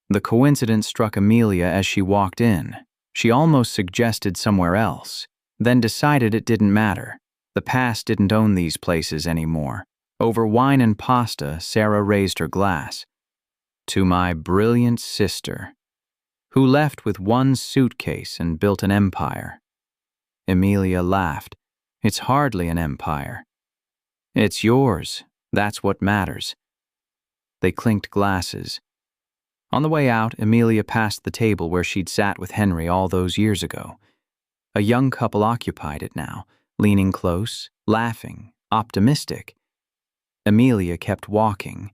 The coincidence struck Emelia as she walked in. She almost suggested somewhere else, then decided it didn't matter. The past didn't own these places anymore. Over wine and pasta, Sarah raised her glass. To my brilliant sister, who left with one suitcase and built an empire. Emelia laughed. It's hardly an empire. It's yours. That's what matters. They clinked glasses. On the way out, Emelia passed the table where she'd sat with Henry all those years ago. A young couple occupied it now, leaning close, laughing, optimistic. Emelia kept walking.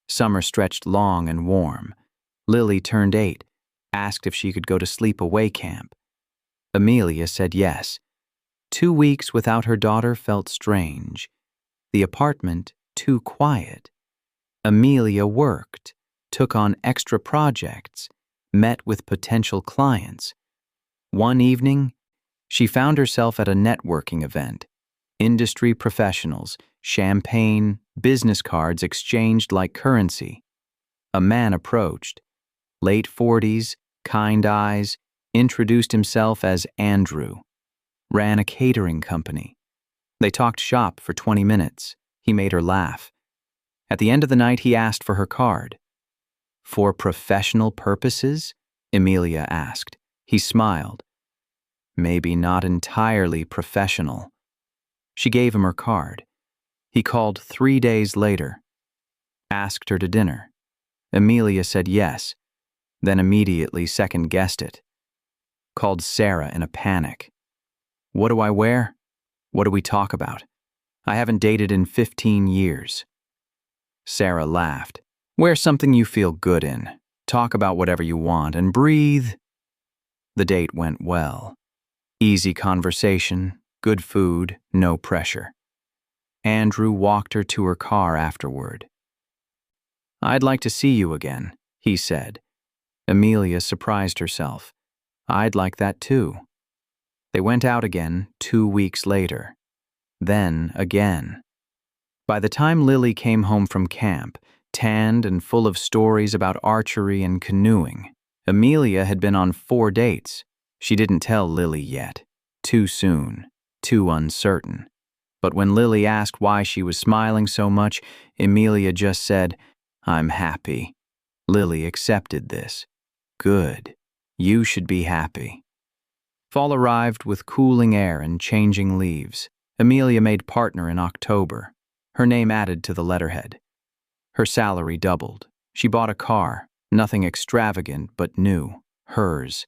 Summer stretched long and warm. Lily turned 8, asked if she could go to sleep-away camp. Emelia said yes. 2 weeks without her daughter felt strange. The apartment too quiet. Emelia worked, took on extra projects, met with potential clients. One evening, she found herself at a networking event. Industry professionals, champagne, business cards exchanged like currency. A man approached. Late 40s, kind eyes, introduced himself as Andrew. Ran a catering company. They talked shop for 20 minutes. He made her laugh. At the end of the night, he asked for her card. For professional purposes? Emelia asked. He smiled. Maybe not entirely professional. She gave him her card. He called 3 days later, asked her to dinner. Emelia said yes, then immediately second-guessed it. Called Sarah in a panic. What do I wear? What do we talk about? I haven't dated in 15 years. Sarah laughed. Wear something you feel good in. Talk about whatever you want and breathe. The date went well. Easy conversation, good food, no pressure. Andrew walked her to her car afterward. I'd like to see you again, he said. Emelia surprised herself. I'd like that too. They went out again 2 weeks later. Then again. By the time Lily came home from camp, tanned and full of stories about archery and canoeing, Emelia had been on 4 dates. She didn't tell Lily yet. Too soon. Too uncertain. But when Lily asked why she was smiling so much, Emelia just said, I'm happy. Lily accepted this. Good. You should be happy. Fall arrived with cooling air and changing leaves. Emelia made partner in October. Her name added to the letterhead. Her salary doubled. She bought a car, nothing extravagant but new, hers.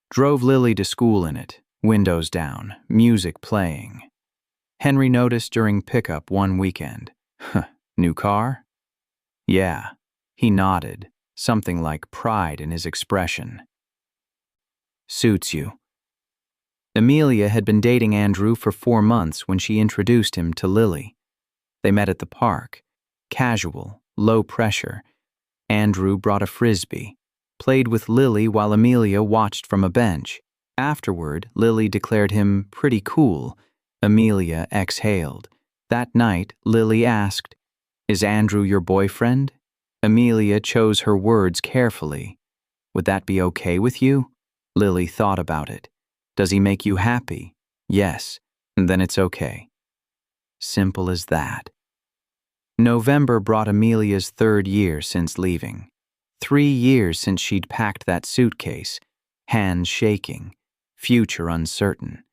Drove Lily to school in it, windows down, music playing. Henry noticed during pickup one weekend. New car? Yeah. He nodded, something like pride in his expression. Suits you. Emelia had been dating Andrew for 4 months when she introduced him to Lily. They met at the park. Casual, low pressure. Andrew brought a frisbee, played with Lily while Emelia watched from a bench. Afterward, Lily declared him pretty cool. Emelia exhaled. That night, Lily asked, Is Andrew your boyfriend? Emelia chose her words carefully. Would that be okay with you? Lily thought about it. Does he make you happy? Yes. Then it's okay. Simple as that. November brought Emelia's 3rd year since leaving. 3 years since she'd packed that suitcase, hands shaking, future uncertain.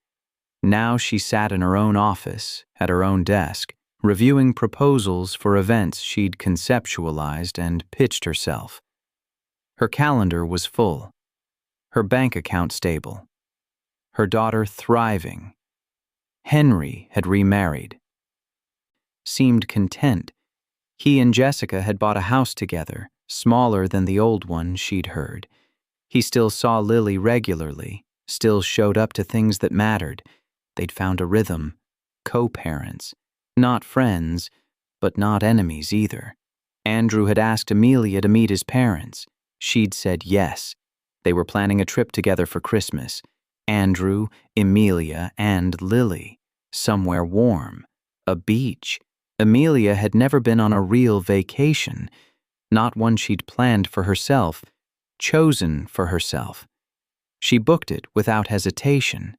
Now she sat in her own office, at her own desk, reviewing proposals for events she'd conceptualized and pitched herself. Her calendar was full. Her bank account stable. Her daughter thriving. Henry had remarried. Seemed content. He and Jessica had bought a house together, smaller than the old one she'd heard. He still saw Lily regularly, still showed up to things that mattered. They'd found a rhythm. Co-parents. Not friends, but not enemies either. Andrew had asked Emelia to meet his parents. She'd said yes. They were planning a trip together for Christmas. Andrew, Emelia, and Lily. Somewhere warm. A beach. Emelia had never been on a real vacation. Not one she'd planned for herself. Chosen for herself. She booked it without hesitation.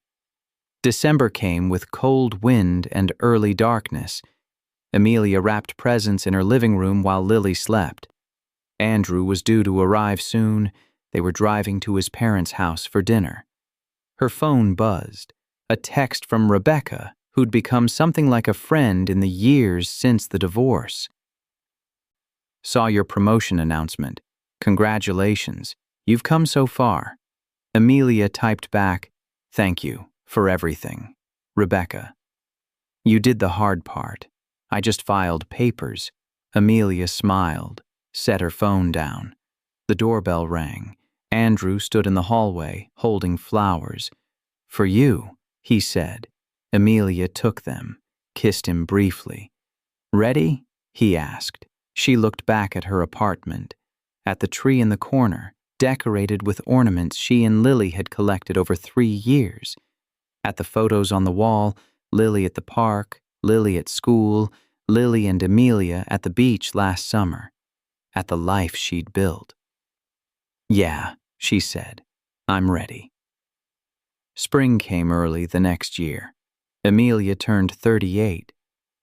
December came with cold wind and early darkness. Emelia wrapped presents in her living room while Lily slept. Andrew was due to arrive soon. They were driving to his parents' house for dinner. Her phone buzzed. A text from Rebecca, who'd become something like a friend in the years since the divorce. Saw your promotion announcement. Congratulations. You've come so far. Emelia typed back, Thank you for everything. Rebecca. You did the hard part. I just filed papers. Emelia smiled, set her phone down. The doorbell rang. Andrew stood in the hallway, holding flowers. For you, he said. Emelia took them, kissed him briefly. Ready? He asked. She looked back at her apartment, at the tree in the corner, decorated with ornaments she and Lily had collected over 3 years. At the photos on the wall, Lily at the park, Lily at school, Lily and Emelia at the beach last summer. At the life she'd built. Yeah, she said. I'm ready. Spring came early the next year. Emelia turned 38.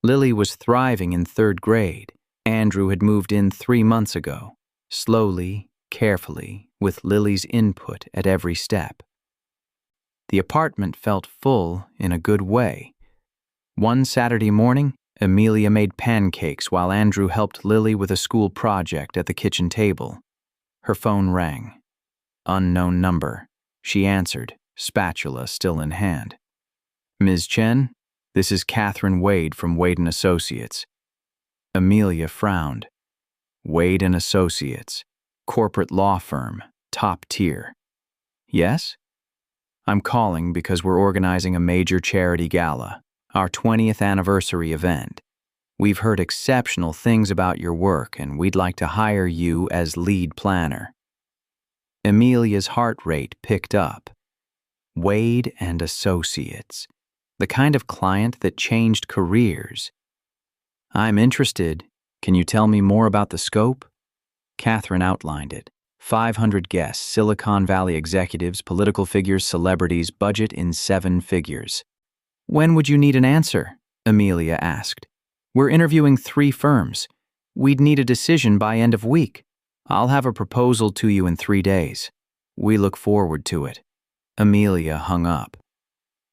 Lily was thriving in 3rd grade. Andrew had moved in 3 months ago, slowly, carefully, with Lily's input at every step. The apartment felt full in a good way. One Saturday morning, Emelia made pancakes while Andrew helped Lily with a school project at the kitchen table. Her phone rang. Unknown number. She answered, spatula still in hand. Ms. Chen, this is Catherine Wade from Wade & Associates. Emelia frowned. Wade & Associates, corporate law firm, top tier. Yes? I'm calling because we're organizing a major charity gala, our 20th anniversary event. We've heard exceptional things about your work and we'd like to hire you as lead planner. Emelia's heart rate picked up. Wade & Associates, the kind of client that changed careers. I'm interested. Can you tell me more about the scope? Catherine outlined it. 500 guests, Silicon Valley executives, political figures, celebrities, budget in 7 figures. When would you need an answer? Emelia asked. We're interviewing 3 firms. We'd need a decision by end of week. I'll have a proposal to you in 3 days. We look forward to it. Emelia hung up.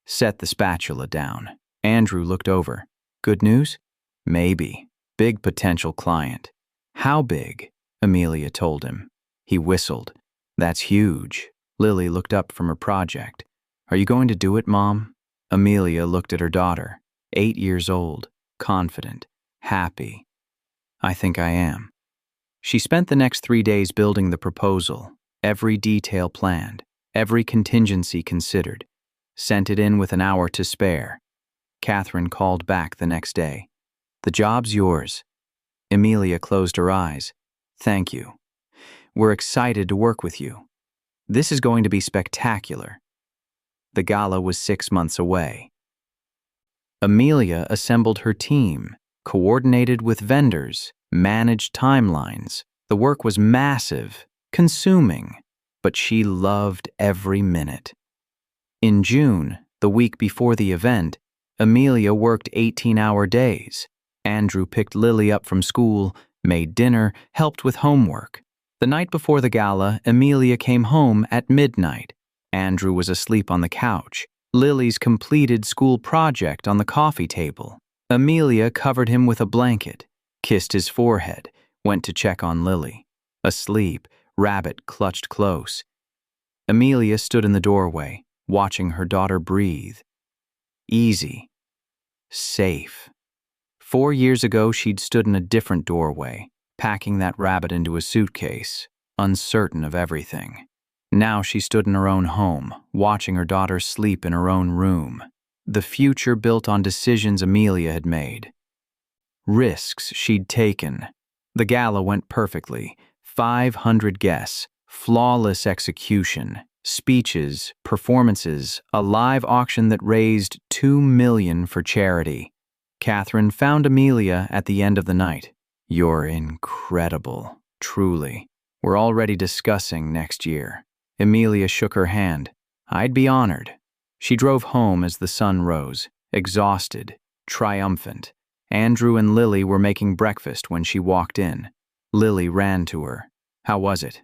Set the spatula down. Andrew looked over. Good news? Maybe. Big potential client. How big? Emelia told him. He whistled. That's huge. Lily looked up from her project. Are you going to do it, Mom? Emelia looked at her daughter, 8 years old, confident, happy. I think I am. She spent the next 3 days building the proposal, every detail planned, every contingency considered, sent it in with an hour to spare. Catherine called back the next day. The job's yours. Emelia closed her eyes. Thank you. We're excited to work with you. This is going to be spectacular. The gala was 6 months away. Emelia assembled her team, coordinated with vendors, managed timelines. The work was massive, consuming, but she loved every minute. In June, the week before the event, Emelia worked 18-hour days. Andrew picked Lily up from school, made dinner, helped with homework. The night before the gala, Emelia came home at midnight. Andrew was asleep on the couch. Lily's completed school project on the coffee table. Emelia covered him with a blanket, kissed his forehead, went to check on Lily. Asleep, Rabbit clutched close. Emelia stood in the doorway, watching her daughter breathe. Easy. Safe. 4 years ago, she'd stood in a different doorway, packing that rabbit into a suitcase, uncertain of everything. Now she stood in her own home, watching her daughter sleep in her own room. The future built on decisions Emelia had made. Risks she'd taken. The gala went perfectly. 500 guests, flawless execution, speeches, performances, a live auction that raised $2 million for charity. Catherine found Emelia at the end of the night. You're incredible, truly. We're already discussing next year. Emelia shook her hand. I'd be honored. She drove home as the sun rose, exhausted, triumphant. Andrew and Lily were making breakfast when she walked in. Lily ran to her. How was it?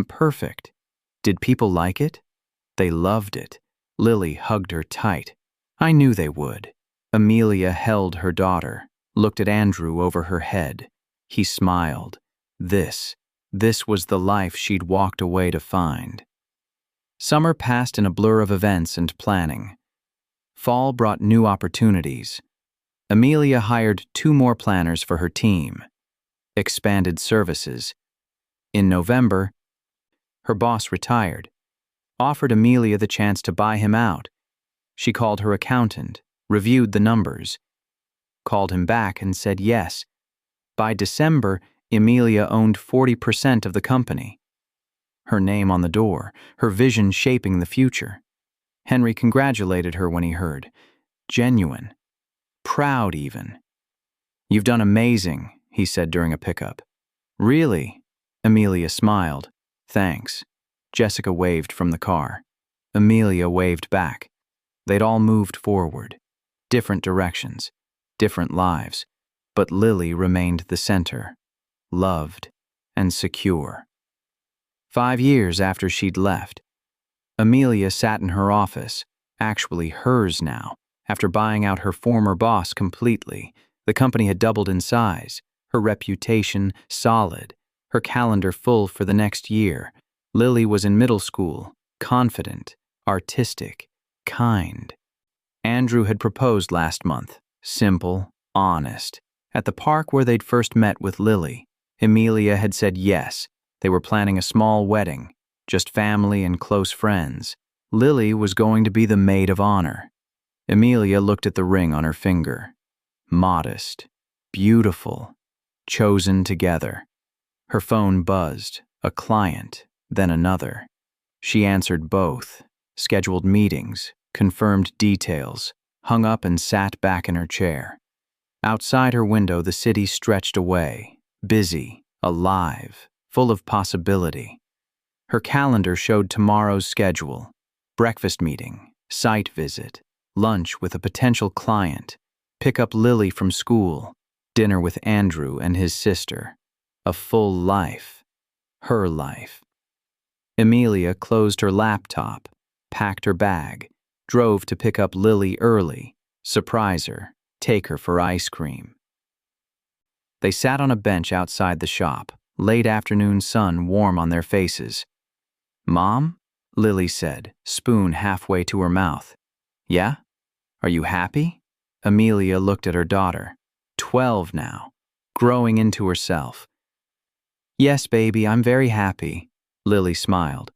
Perfect. Did people like it? They loved it. Lily hugged her tight. I knew they would. Emelia held her daughter, looked at Andrew over her head. He smiled. This was the life she'd walked away to find. Summer passed in a blur of events and planning. Fall brought new opportunities. Emelia hired 2 more planners for her team. Expanded services. In November, her boss retired, offered Emelia the chance to buy him out. She called her accountant, reviewed the numbers, called him back and said yes. By December, Emelia owned 40% of the company. Her name on the door, her vision shaping the future. Henry congratulated her when he heard. Genuine. Proud even. You've done amazing, he said during a pickup. Really? Emelia smiled. Thanks. Jessica waved from the car. Emelia waved back. They'd all moved forward. Different directions, different lives, but Lily remained the center, loved and secure. 5 years after she'd left, Emelia sat in her office, actually hers now, After buying out her former boss completely, the company had doubled in size, her reputation solid, her calendar full for the next year. Lily was in middle school, confident, artistic, kind. Andrew had proposed last month, simple, honest. At the park where they'd first met with Lily, Emelia had said yes. They were planning a small wedding, just family and close friends. Lily was going to be the maid of honor. Emelia looked at the ring on her finger. Modest, beautiful, chosen together. Her phone buzzed, a client, then another. She answered both, scheduled meetings, confirmed details, hung up and sat back in her chair. Outside her window, the city stretched away, busy, alive, full of possibility. Her calendar showed tomorrow's schedule: breakfast meeting, site visit, lunch with a potential client, pick up Lily from school, dinner with Andrew and his sister. A full life. Her life. Emelia closed her laptop, packed her bag, drove to pick up Lily early, surprise her, take her for ice cream. They sat on a bench outside the shop, late afternoon sun warm on their faces. "Mom?" Lily said, spoon halfway to her mouth. "Yeah? Are you happy?" Emelia looked at her daughter, 12 now, growing into herself. "Yes, baby, I'm very happy," Lily smiled.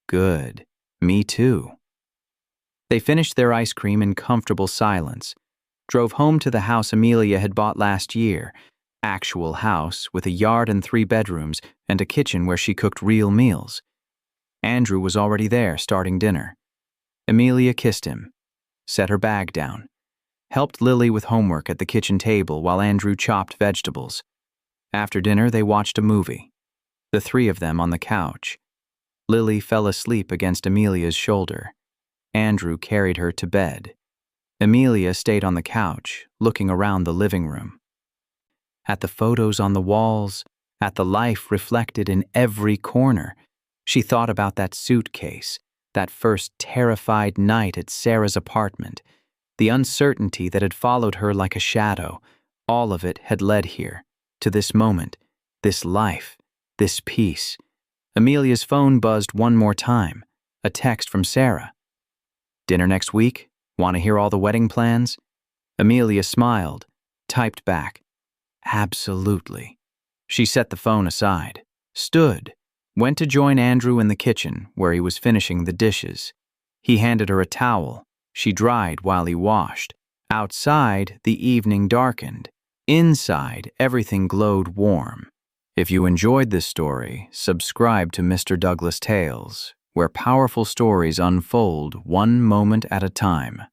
"Good. Me too." They finished their ice cream in comfortable silence, drove home to the house Emelia had bought last year, actual house with a yard and 3 bedrooms and a kitchen where she cooked real meals. Andrew was already there starting dinner. Emelia kissed him, set her bag down, helped Lily with homework at the kitchen table while Andrew chopped vegetables. After dinner, they watched a movie, the 3 of them on the couch. Lily fell asleep against Emelia's shoulder. Andrew carried her to bed. Emelia stayed on the couch, looking around the living room. At the photos on the walls, at the life reflected in every corner, she thought about that suitcase, that first terrified night at Sarah's apartment, the uncertainty that had followed her like a shadow. All of it had led here, to this moment, this life, this peace. Emelia's phone buzzed one more time, a text from Sarah. "Dinner next week? Want to hear all the wedding plans?" Emelia smiled, typed back, "Absolutely." She set the phone aside, stood, went to join Andrew in the kitchen where he was finishing the dishes. He handed her a towel. She dried while he washed. Outside, the evening darkened. Inside, everything glowed warm. If you enjoyed this story, subscribe to Mr. Douglas Tales, where powerful stories unfold one moment at a time.